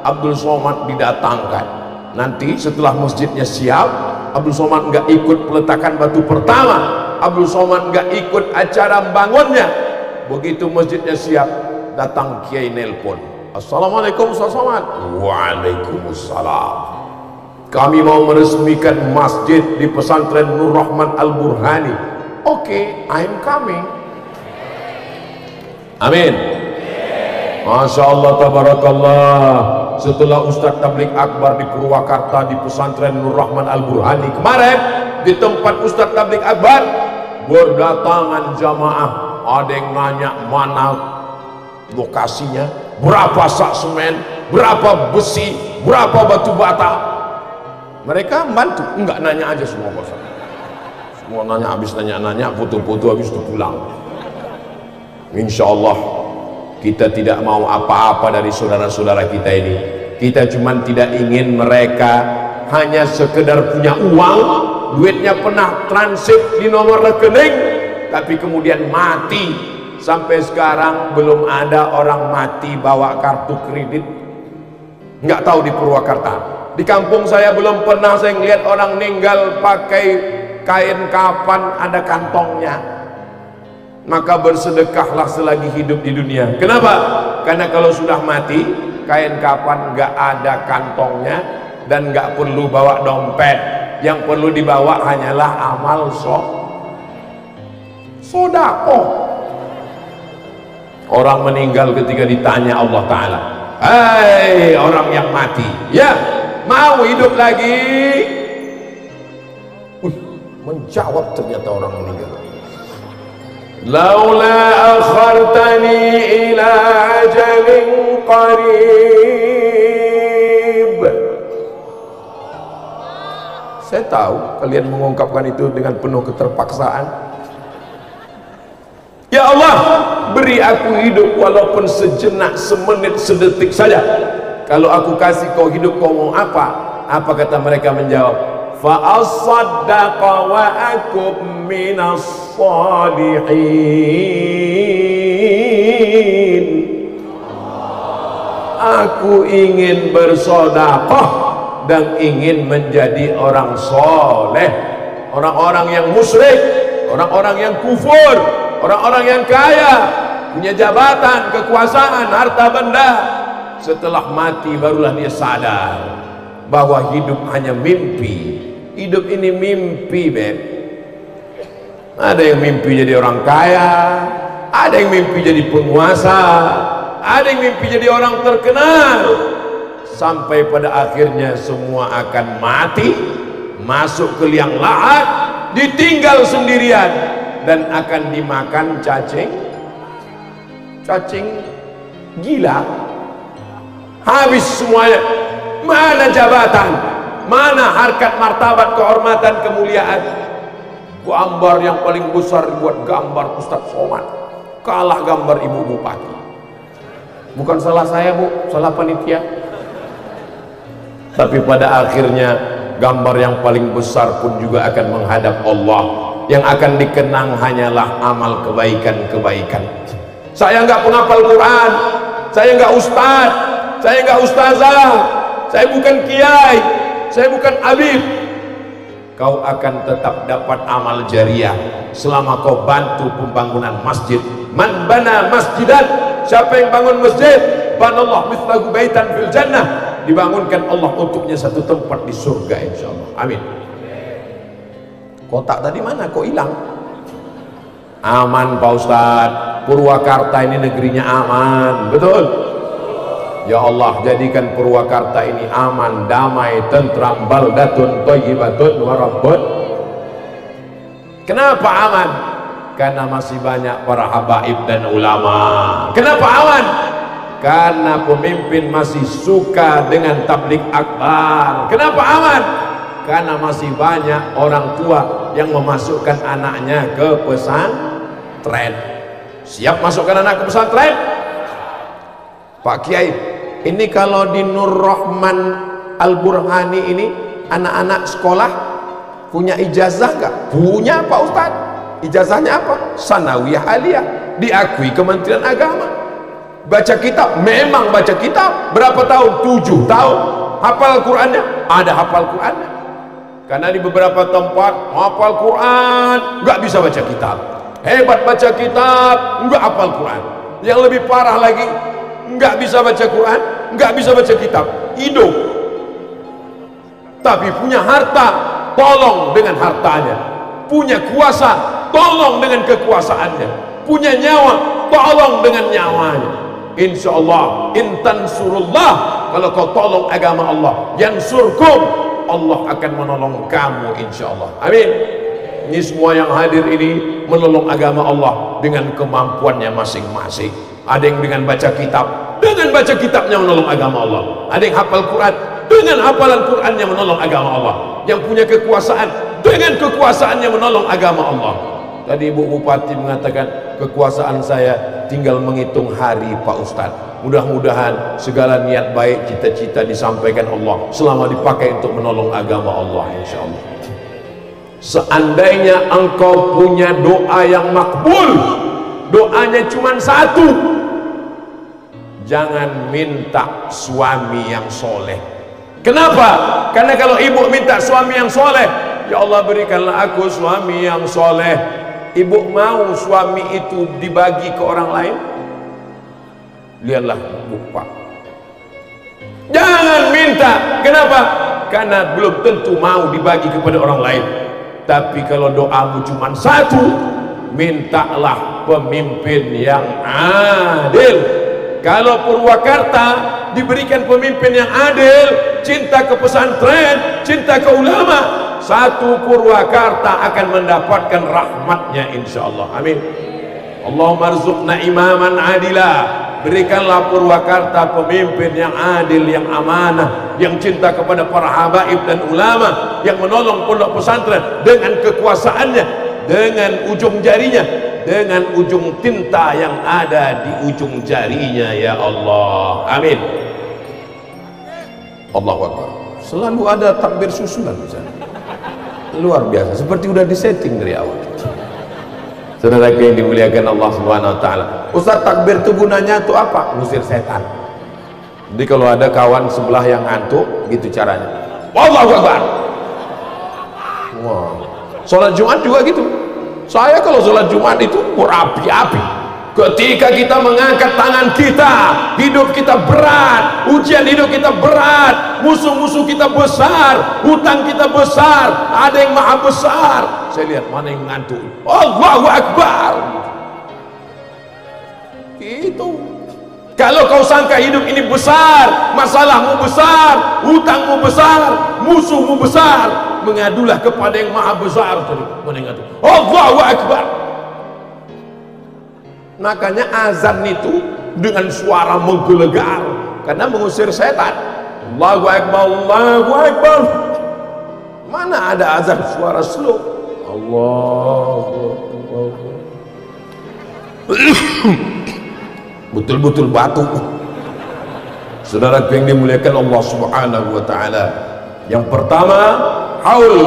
Abdul Somad didatangkan. Nanti setelah masjidnya siap, Abdul Somad nggak ikut peletakan batu pertama, Abdul Somad nggak ikut acara membangunnya. Begitu masjidnya siap, datang kiai nelpon, assalamualaikum Ustaz Somad. Waalaikumsalam, kami mau meresmikan masjid di pesantren Nur Rahman Al-Burhani. Oke, I'm coming. Amin. Masya Allah, tabarakallah. Setelah Ustadz Tabligh Akbar di Purwakarta di pesantren Nur Rahman Al-Burhani kemarin, di tempat Ustadz Tabligh Akbar berdatangan jamaah. Ada yang nanya mana lokasinya, berapa sak semen, berapa besi, berapa batu bata. Mereka bantu, enggak nanya aja semua bosan. Semua nanya, habis nanya-nanya, foto-foto, habis itu pulang. Insya Allah kita tidak mau apa-apa dari saudara-saudara kita ini. Kita cuma tidak ingin mereka hanya sekedar punya uang, duitnya pernah transit di nomor rekening, tapi kemudian mati. Sampai sekarang belum ada orang mati bawa kartu kredit. Nggak tahu di Purwakarta. Di kampung saya belum pernah saya lihat orang meninggal pakai kain kapan ada kantongnya. Maka bersedekahlah selagi hidup di dunia. Kenapa? Karena kalau sudah mati, kain kapan nggak ada kantongnya dan nggak perlu bawa dompet. Yang perlu dibawa hanyalah amal sodako. Orang meninggal ketika ditanya Allah Ta'ala, hei orang yang mati, ya mau hidup lagi? Menjawab ternyata orang meninggal, laula akhartani ila ajalin qarib. Saya tahu kalian mengungkapkan itu dengan penuh keterpaksaan. Ya Allah, beri aku hidup walaupun sejenak, semenit, sedetik saja. Kalau aku kasih kau hidup, kau mau apa? Apa kata mereka menjawab? fa asaddaqa wa akum minas salihin. Aku ingin bersedekah dan ingin menjadi orang soleh. Orang-orang yang musyrik, orang-orang yang kufur, orang-orang yang kaya, punya jabatan, kekuasaan, harta benda, setelah mati barulah dia sadar bahwa hidup hanya mimpi. Hidup ini mimpi, beb. Ada yang mimpi jadi orang kaya, ada yang mimpi jadi penguasa, ada yang mimpi jadi orang terkenal, sampai pada akhirnya semua akan mati, masuk ke liang lahat, ditinggal sendirian, dan akan dimakan cacing gila. Habis semuanya. Mana jabatan, mana harkat, martabat, kehormatan, kemuliaan. Gambar yang paling besar buat gambar Ustadz Somad, kalah gambar Ibu Bupati. Bukan salah saya, Bu, salah panitia. Tapi pada akhirnya gambar yang paling besar pun juga akan menghadap Allah. Yang akan dikenang hanyalah amal kebaikan-kebaikan. Saya nggak penghafal Quran, saya nggak ustadz, saya nggak ustazah, saya bukan kiai, saya bukan abid. Kau akan tetap dapat amal jariah selama kau bantu pembangunan masjid. Man bana masjidan, siapa yang bangun masjid, banallahu mithlahu baitan fil jannah, dibangunkan Allah untuknya satu tempat di surga, insyaallah. Amin. Kotak tadi mana kok hilang? Aman Pak Ustadz, Purwakarta ini negerinya aman, betul? Ya Allah, jadikan Purwakarta ini aman, damai, tentram, baldatun, thayyibatun, warabbun. Kenapa aman? Karena masih banyak para habaib dan ulama. Kenapa aman? Karena pemimpin masih suka dengan tabligh akbar. Kenapa aman? Karena masih banyak orang tua yang memasukkan anaknya ke pesantren. Siap masukkan anak ke pesantren? Pak Kiai, ini kalau di Nur Rahman Al-Burhani ini anak-anak sekolah punya ijazah nggak? Punya Pak Ustadz. Ijazahnya apa? Sanawiyah Aliyah, diakui Kementerian Agama. Baca kitab, memang baca kitab. Berapa tahun? 7 tahun. Hafal Qurannya? Ada hafal Qurannya. Karena di beberapa tempat hafal Quran nggak bisa baca kitab. Hebat baca kitab, nggak hafal Quran. Yang lebih parah lagi, nggak bisa baca Quran, nggak bisa baca kitab, hidup tapi punya harta, tolong dengan hartanya. Punya kuasa, tolong dengan kekuasaannya. Punya nyawa, tolong dengan nyawanya. Insya Allah, intansurullah, kalau kau tolong agama Allah, yansurkum, Allah akan menolong kamu, insya Allah. Amin. Ini semua yang hadir ini menolong agama Allah dengan kemampuannya masing-masing. Ada yang dengan baca kitab, dengan baca kitabnya menolong agama Allah. Ada yang hafal Quran, dengan hafalan Qurannya menolong agama Allah. Yang punya kekuasaan, dengan kekuasaannya menolong agama Allah. Tadi Ibu Bupati mengatakan, kekuasaan saya tinggal menghitung hari Pak Ustadz. Mudah-mudahan segala niat baik, cita-cita disampaikan Allah selama dipakai untuk menolong agama Allah, insya Allah. Seandainya engkau punya doa yang makbul, doanya cuma satu, jangan minta suami yang soleh. Kenapa? Karena kalau ibu minta suami yang soleh, ya Allah berikanlah aku suami yang soleh. Ibu mau suami itu dibagi ke orang lain? Lihatlah Pak, jangan minta. Kenapa? Karena belum tentu mau dibagi kepada orang lain. Tapi kalau doamu cuma satu, mintalah pemimpin yang adil. Kalau Purwakarta diberikan pemimpin yang adil, cinta ke pesantren, cinta ke ulama, satu Purwakarta akan mendapatkan rahmatnya, insya Allah. Amin. Allahumma rzuqna imaman adila. Berikanlah Purwakarta pemimpin yang adil, yang amanah, yang cinta kepada para habaib dan ulama, yang menolong pondok pesantren dengan kekuasaannya, dengan ujung jarinya, dengan ujung tinta yang ada di ujung jarinya, ya Allah. Amin. Allahu Akbar. Selalu ada takbir susulan di sana. luar biasa, seperti udah disetting dari awal. Saudara yang dimuliakan Allah Subhanahu wa taala. Ustaz, takbir itu gunanya tuh apa? Ngusir setan. Jadi kalau ada kawan sebelah yang ngantuk, gitu caranya. Allahu Akbar. Wah. Salat Jumat juga gitu. Saya kalau salat Jumat itu berapi-api. Ketika kita mengangkat tangan kita, hidup kita berat, ujian hidup kita berat, musuh-musuh kita besar, hutang kita besar, ada yang maha besar. Saya lihat mana yang ngantuk. Allahu Akbar. Itu. Kalau kau sangka hidup ini besar, masalahmu besar, hutangmu besar, musuhmu besar, mengadulah kepada yang maha besar tadi. Mana yang ngantuk? Allahu Akbar. Makanya azan itu dengan suara menggelegar karena mengusir setan. Allahu Akbar, Allahu Akbar. Mana ada azan suara slow? Allahu Akbar. Betul-betul batuk. Saudara yang dimuliakan Allah Subhanahu wa taala. Yang pertama haul,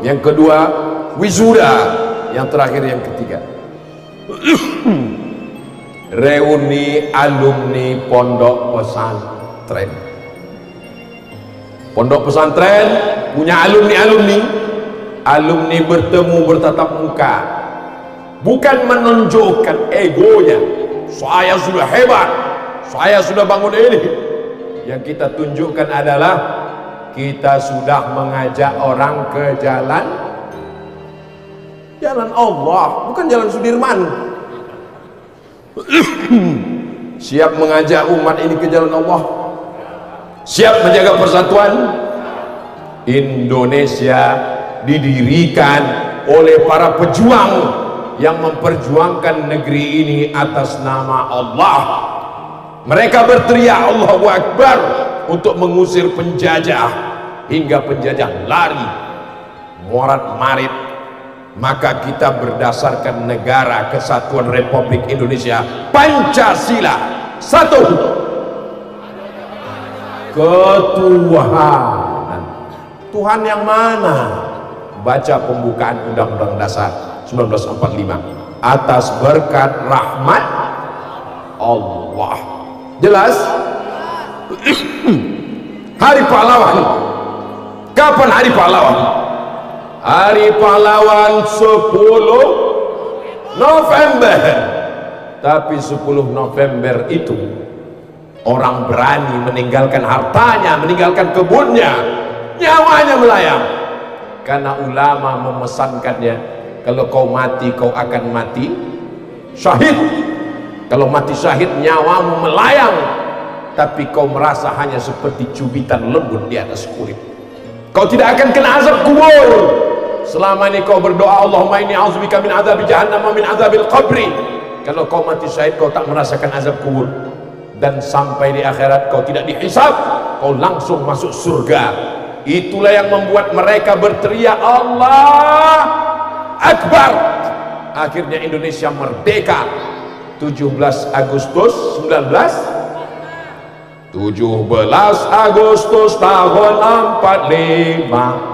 yang kedua wisuda, yang terakhir yang ketiga reuni alumni pondok pesantren. Pondok pesantren punya alumni bertemu bertatap muka, bukan menunjukkan egonya, saya sudah hebat, saya sudah bangun ini. Yang kita tunjukkan adalah kita sudah mengajak orang ke jalan Allah, bukan jalan Sudirman. Siap mengajak umat ini ke jalan Allah, siap menjaga persatuan. Indonesia didirikan oleh para pejuang yang memperjuangkan negeri ini atas nama Allah. Mereka berteriak Allahu Akbar untuk mengusir penjajah, hingga penjajah lari morat marit. Maka kita berdasarkan Negara Kesatuan Republik Indonesia Pancasila, satu ketuhanan. Tuhan yang mana? Baca pembukaan Undang-Undang Dasar 1945. Atas berkat rahmat Allah. Jelas? Hari Pahlawan. Kapan Hari Pahlawan? Hari Pahlawan 10 November. Tapi 10 November itu orang berani meninggalkan hartanya, meninggalkan kebunnya, nyawanya melayang. Karena ulama memesankannya, kalau kau mati kau akan mati syahid. Kalau mati syahid nyawamu melayang, tapi kau merasa hanya seperti cubitan lembut di atas kulit. Kau tidak akan kena azab kubur. Selama ini kau berdoa, Allahumma inni a'udzubika min azabi jahannam wa min azabil qabri. Kalau kau mati syahid kau tak merasakan azab kubur, dan sampai di akhirat kau tidak dihisab, kau langsung masuk surga. Itulah yang membuat mereka berteriak Allah Akbar. Akhirnya Indonesia merdeka 17 Agustus tahun 45.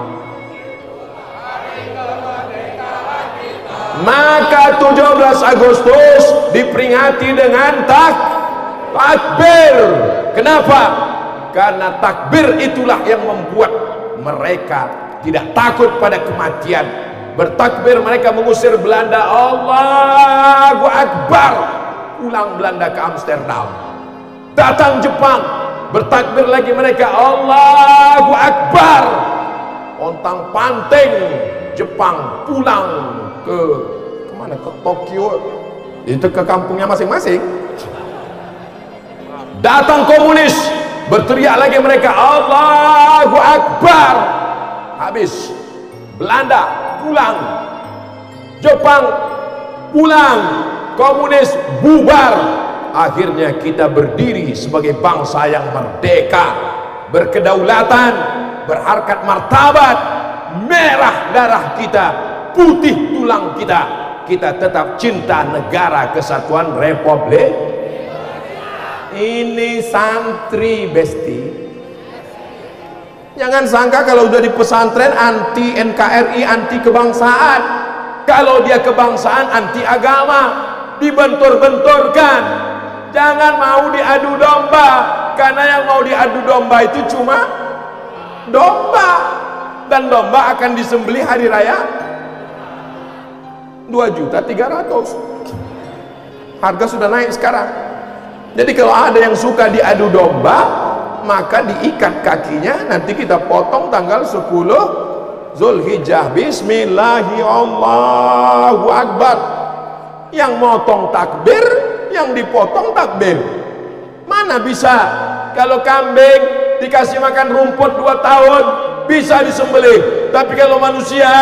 Maka 17 Agustus diperingati dengan takbir. Kenapa? Karena takbir itulah yang membuat mereka tidak takut pada kematian. Bertakbir mereka mengusir Belanda. Allahu Akbar. Pulang Belanda ke Amsterdam. Datang Jepang, bertakbir lagi mereka. Allahu Akbar. Ontang panting Jepang pulang ke mana? Ke Tokyo. Itu ke kampungnya masing-masing. Datang komunis, berteriak lagi mereka. Allahu Akbar. Habis. Belanda pulang, Jepang pulang, komunis bubar. Akhirnya kita berdiri sebagai bangsa yang merdeka, berkedaulatan, berharkat martabat. Merah darah kita, putih tulang kita. Kita tetap cinta Negara Kesatuan Republik. Ini santri besti. Jangan sangka kalau udah di pesantren anti NKRI, anti kebangsaan. Kalau dia kebangsaan, anti agama, dibentur-benturkan. Jangan mau diadu domba, karena yang mau diadu domba itu cuma domba, dan domba akan disembelih hari raya 2.300.000. Harga sudah naik sekarang. Jadi kalau ada yang suka diadu domba, maka diikat kakinya, nanti kita potong tanggal 10 Zulhijjah. Bismillahirrahmanirrahim, Allahu Akbar. Yang motong takbir, yang dipotong takbir. Mana bisa? Kalau kambing dikasih makan rumput 2 tahun bisa disembelih, tapi kalau manusia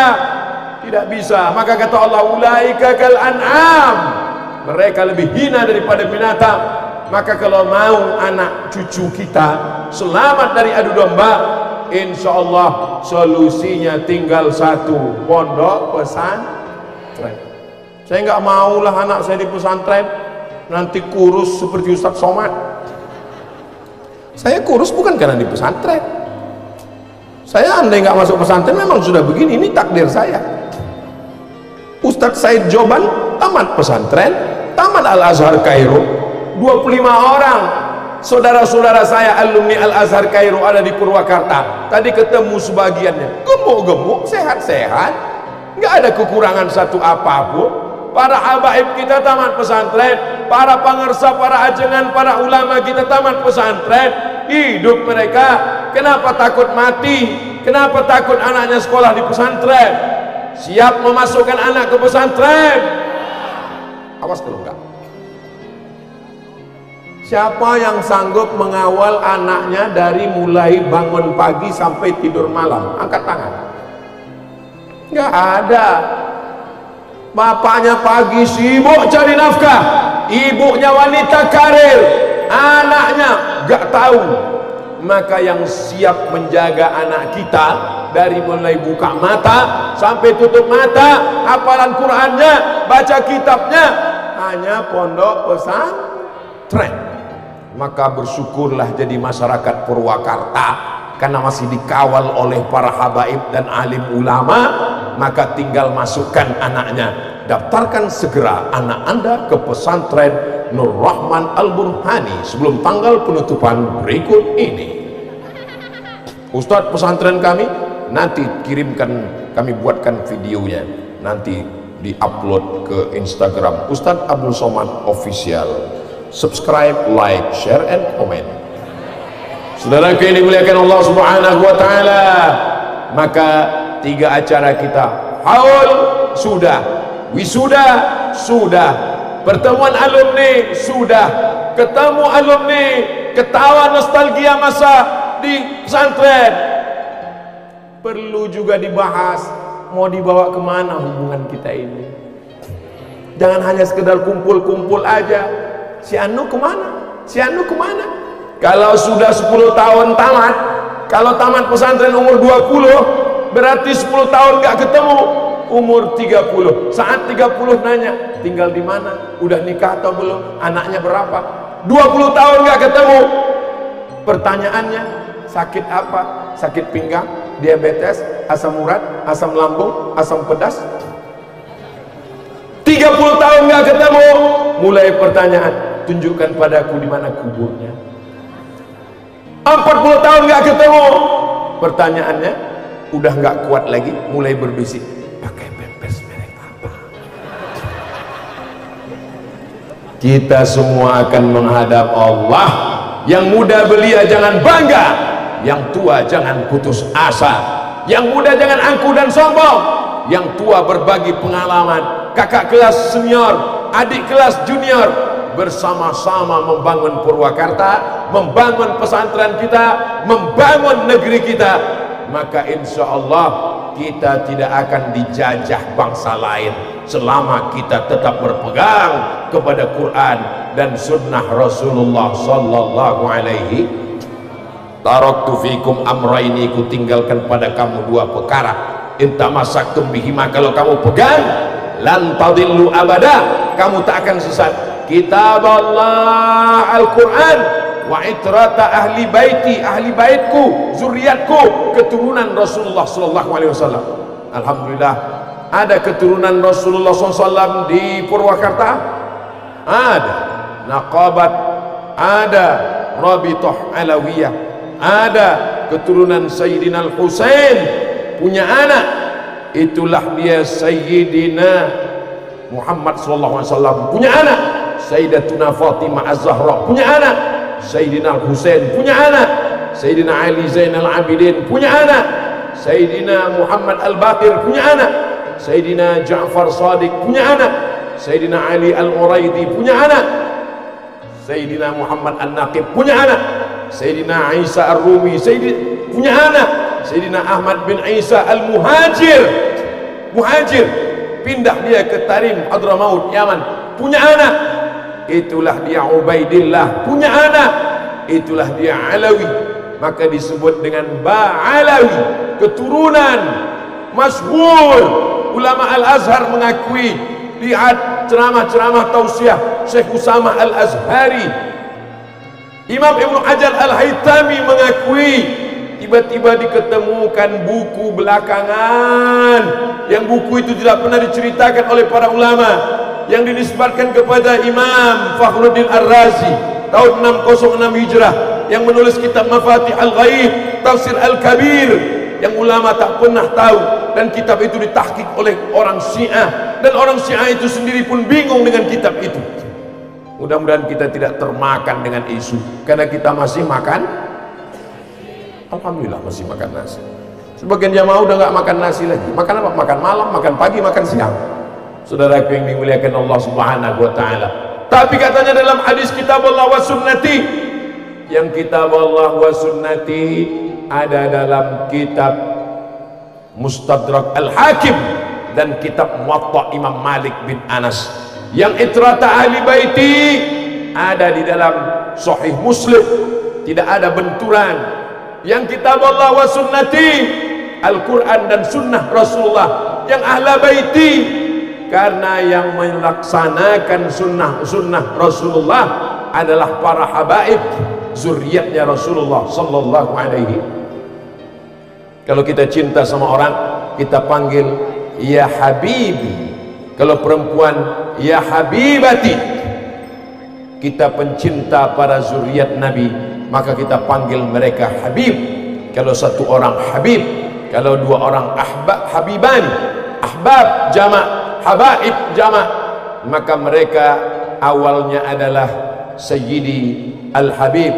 tidak bisa. Maka kata Allah, ulaika kal an'am, mereka lebih hina daripada binatang. Maka kalau mau anak cucu kita selamat dari adu domba, insya Allah solusinya tinggal satu, pondok pesantren. Saya nggak maulah anak saya di pesantren nanti kurus seperti Ustadz Somad. Saya kurus bukan karena di pesantren. Saya andai nggak masuk pesantren memang sudah begini, ini takdir saya. Ustadz Said Joban tamat pesantren, tamat Al-Azhar Kairo. 25 orang saudara-saudara saya alumni Al-Azhar Kairo ada di Purwakarta. Tadi ketemu sebagiannya, gemuk-gemuk, sehat-sehat, nggak ada kekurangan satu apapun. Para habaib kita tamat pesantren, para pangersa, para ajengan, para ulama kita tamat pesantren. Hidup mereka, kenapa takut mati? Kenapa takut anaknya sekolah di pesantren? Siap memasukkan anak ke pesantren? Awas kalau enggak. Siapa yang sanggup mengawal anaknya dari mulai bangun pagi sampai tidur malam? Angkat tangan. Nggak ada. Bapaknya pagi sibuk cari nafkah, ibunya wanita karir, anaknya nggak tahu. Maka yang siap menjaga anak kita dari mulai buka mata sampai tutup mata, hafalan Qur'annya, baca kitabnya, hanya pondok pesantren. Maka bersyukurlah jadi masyarakat Purwakarta, karena masih dikawal oleh para habaib dan alim ulama. Maka tinggal masukkan anaknya, daftarkan segera anak Anda ke pesantren Nur Rahman Al-Burhani sebelum tanggal penutupan berikut ini. Ustadz, pesantren kami nanti kirimkan, kami buatkan videonya, nanti diupload ke Instagram Ustadz Abdul Somad Official. Subscribe, like, share, and comment. Saudaraku yang dimuliakan Allah Subhanahu wa Ta'ala, maka 3 acara kita, haul sudah, wisuda sudah, pertemuan alumni sudah, ketemu alumni, ketawa nostalgia masa di pesantren. Perlu juga dibahas, mau dibawa kemana hubungan kita ini. Jangan hanya sekedar kumpul-kumpul aja. Si Anu kemana? Si Anu kemana? Kalau sudah 10 tahun tamat, kalau tamat pesantren umur 20, berarti 10 tahun gak ketemu. Umur 30, saat 30 nanya, tinggal di mana? Udah nikah atau belum? Anaknya berapa? 20 tahun gak ketemu. Pertanyaannya, sakit apa? Sakit pinggang, diabetes, asam urat, asam lambung, asam pedas. 30 tahun gak ketemu, mulai pertanyaan, tunjukkan padaku di mana kuburnya. 40 tahun gak ketemu, pertanyaannya udah gak kuat lagi, mulai berbisik, pakai pampers merek apa? Kita semua akan menghadap Allah. Yang muda belia jangan bangga, yang tua jangan putus asa, yang muda jangan angkuh dan sombong, yang tua berbagi pengalaman, kakak kelas senior, adik kelas junior, bersama-sama membangun Purwakarta, membangun pesantren kita, membangun negeri kita. Maka insya Allah kita tidak akan dijajah bangsa lain selama kita tetap berpegang kepada Quran dan sunnah Rasulullah sallallahu alaihi. Taraktu fikum amraini, ku tinggalkan pada kamu 2 perkara, intamasaktum bihima, kalau kamu pegang lan tadillu abada, kamu tak akan sesat. Kitab Allah Al-Quran wa itrata ahli baiti, ahli baitku, zuriatku, keturunan Rasulullah sallallahu alaihi wasallam. Alhamdulillah ada keturunan Rasulullah SAW di Purwakarta, ada Naqabat, ada Rabithah Alawiyah, ada keturunan Sayyidina Al-Husain punya anak, itulah dia Sayyidina Muhammad SAW punya anak, Sayyidatuna Fatimah Az-Zahra punya anak, Sayyidina Al-Husain punya anak, Sayyidina Ali Zainal Abidin punya anak, Sayyidina Muhammad Al-Baqir punya anak, Sayyidina Ja'far Sadiq punya anak, Sayyidina Ali Al-Uraidi punya anak, Sayyidina Muhammad An-Naqib punya anak, Sayyidina Isa Ar-Rumi punya anak, Sayyidina Ahmad bin Isa Al-Muhajir pindah dia ke Tarim Hadramaut Yaman punya anak, itulah dia Ubaidillah punya anak, itulah dia Alawi, maka disebut dengan Ba'alawi, keturunan masyhur. Ulama Al-Azhar mengakui, lihat ceramah-ceramah tausiah Syekh Usamah Al-Azhari, Imam Ibnu Hajar Al-Haytami mengakui, tiba-tiba diketemukan buku belakangan yang buku itu tidak pernah diceritakan oleh para ulama, yang dinisbatkan kepada Imam Fakhruddin Ar-Razi tahun 606 Hijrah, yang menulis kitab Mafatih Al-Ghaib, Tafsir Al-Kabir, yang ulama tak pernah tahu, dan kitab itu ditahqiq oleh orang Syiah, dan orang Syiah itu sendiri pun bingung dengan kitab itu. Mudah-mudahan kita tidak termakan dengan isu, karena kita masih makan, alhamdulillah masih makan nasi. Sebagian jamaah udah nggak makan nasi lagi. Makan apa? Makan malam, makan pagi, makan siang. Saudaraku yang dimuliakan Allah Subhanahu wa taala. Tapi katanya dalam hadis kitab Allah wa sunnati, yang kitab Allah wa sunnati ada dalam kitab Mustadrak Al-Hakim dan kitab Muwatta Imam Malik bin Anas. Yang itrata ahli baiti ada di dalam Sahih Muslim, tidak ada benturan. Yang kitab Allah wa sunnati, Al-Quran dan sunnah Rasulullah, yang ahla baiti, karena yang melaksanakan sunnah Rasulullah adalah para habaib, zuriatnya Rasulullah sallallahu alaihi. Kalau kita cinta sama orang, kita panggil ya habibi. Kalau perempuan, ya habibati. Kita pencinta para zuriat Nabi, maka kita panggil mereka habib. Kalau satu orang habib, kalau dua orang habiban, ahbab jamak, habaib jamak, maka mereka awalnya adalah Sayyidi Al-Habib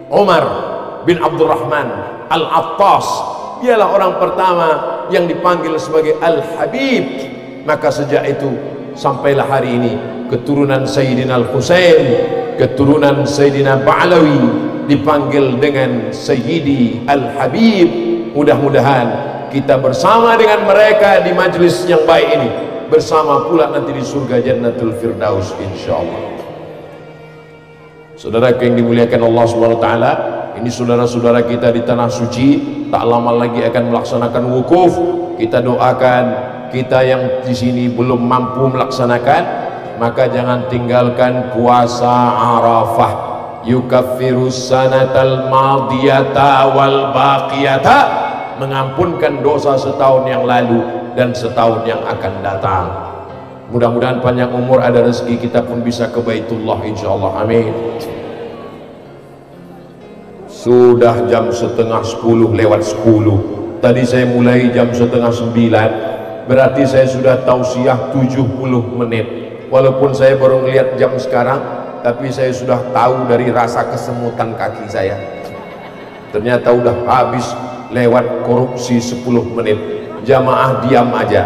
Umar bin Abdurrahman Al-Attas. Dialah orang pertama yang dipanggil sebagai Al-Habib. Maka sejak itu sampailah hari ini keturunan Sayyidina Al-Husain, keturunan Sayyidina Ba'alawi dipanggil dengan Sayyidi Al-Habib. Mudah-mudahan kita bersama dengan mereka di majlis yang baik ini, bersama pula nanti di surga Jannatul Firdaus insyaallah. Saudara yang dimuliakan Allah Subhanahu wa taala, ini saudara-saudara kita di tanah suci tak lama lagi akan melaksanakan wukuf. Kita doakan, kita yang di sini belum mampu melaksanakan, maka jangan tinggalkan puasa Arafah. Yukaffirus sanatal madiyata wal baqiyata, mengampunkan dosa setahun yang lalu dan setahun yang akan datang. Mudah-mudahan panjang umur, ada rezeki, kita pun bisa ke Baitullah insyaallah. Amin. Sudah jam 9:30 lewat 10. Tadi saya mulai jam 8:30, berarti saya sudah tausiah 70 menit. Walaupun saya baru melihat jam sekarang, tapi saya sudah tahu dari rasa kesemutan kaki saya. Ternyata udah habis lewat korupsi 10 menit. Jamaah diam aja.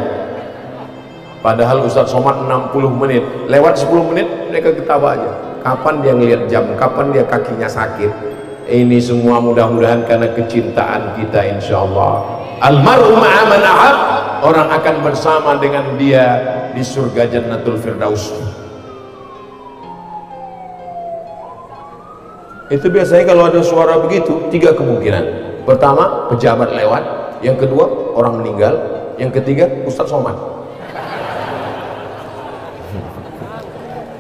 Padahal Ustadz Somad 60 menit. Lewat 10 menit mereka ketawa aja. Kapan dia ngelihat jam? Kapan dia kakinya sakit? Ini semua mudah-mudahan karena kecintaan kita insyaallah. Almar'u ma'a man ahab, orang akan bersama dengan dia di surga Jannatul Firdaus. Itu biasanya kalau ada suara begitu, 3 kemungkinan. Pertama, pejabat lewat. Yang kedua, orang meninggal. Yang ketiga, Ustadz Somad.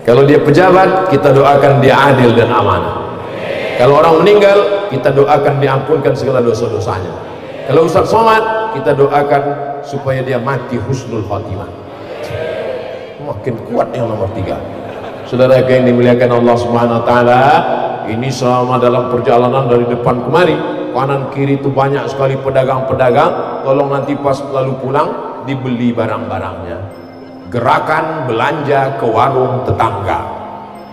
Kalau dia pejabat, kita doakan dia adil dan amanah. Kalau orang meninggal, kita doakan diampunkan segala dosa-dosanya. Kalau Ustaz Somad, kita doakan supaya dia mati husnul khotimah. Makin kuat yang nomor 3. Saudara yang dimuliakan Allah Subhanahu wa taala, ini selama dalam perjalanan dari depan kemari, kanan kiri itu banyak sekali pedagang-pedagang. Tolong nanti pas lalu pulang dibeli barang-barangnya. Gerakan belanja ke warung tetangga.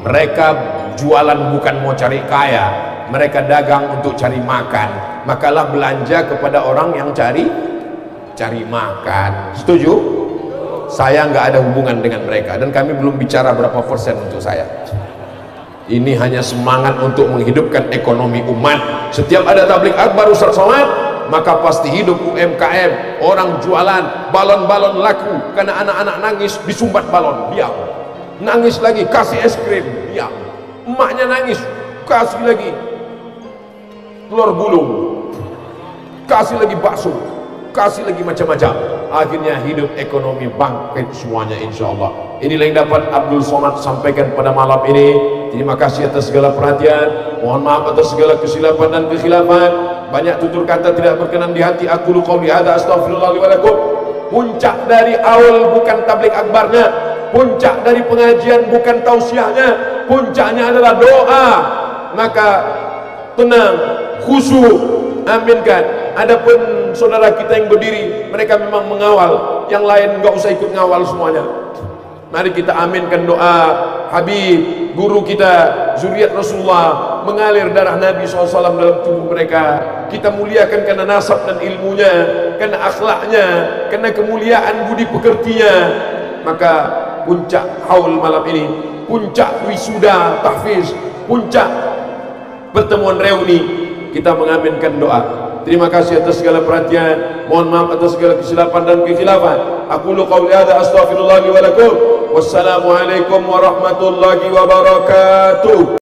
Mereka jualan bukan mau cari kaya, mereka dagang untuk cari makan. Makalah belanja kepada orang yang cari makan. Setuju? Saya nggak ada hubungan dengan mereka, dan kami belum bicara berapa persen untuk saya. Ini hanya semangat untuk menghidupkan ekonomi umat. Setiap ada tabligh akbar Ustaz Somad, maka pasti hidup UMKM. Orang jualan balon-balon laku karena anak-anak nangis disumbat balon, diam. Nangis lagi, kasih es krim, diam. Emaknya nangis, kasih lagi telur gulung, kasih lagi bakso, kasih lagi macam-macam. Akhirnya hidup ekonomi bangkit semuanya, insya Allah. Inilah yang dapat Abdul Somad sampaikan pada malam ini. Terima kasih atas segala perhatian. Mohon maaf atas segala kesilapan dan kekhilafan. Banyak tutur kata tidak berkenan di hati. Aku lu qauli hadza astaghfirullah li wa lakum. Puncak dari awal bukan tabligh akbarnya, puncak dari pengajian bukan tausiahnya, puncaknya adalah doa. Maka tenang, khusyuk, aminkan. Adapun saudara kita yang berdiri, mereka memang mengawal, yang lain nggak usah ikut ngawal semuanya. Mari kita aminkan doa Habib, guru kita, zuriat Rasulullah, mengalir darah Nabi SAW dalam tubuh mereka. Kita muliakan karena nasab dan ilmunya, karena akhlaknya, karena kemuliaan budi pekertinya. Maka puncak haul malam ini, puncak wisuda tahfiz, puncak pertemuan reuni, kita mengaminkan doa. Terima kasih atas segala perhatian. Mohon maaf atas segala kesilapan dan kekhilafan. Aku lu qauli hadza astaghfirullah li wa lakum. Wassalamualaikum warahmatullahi wabarakatuh.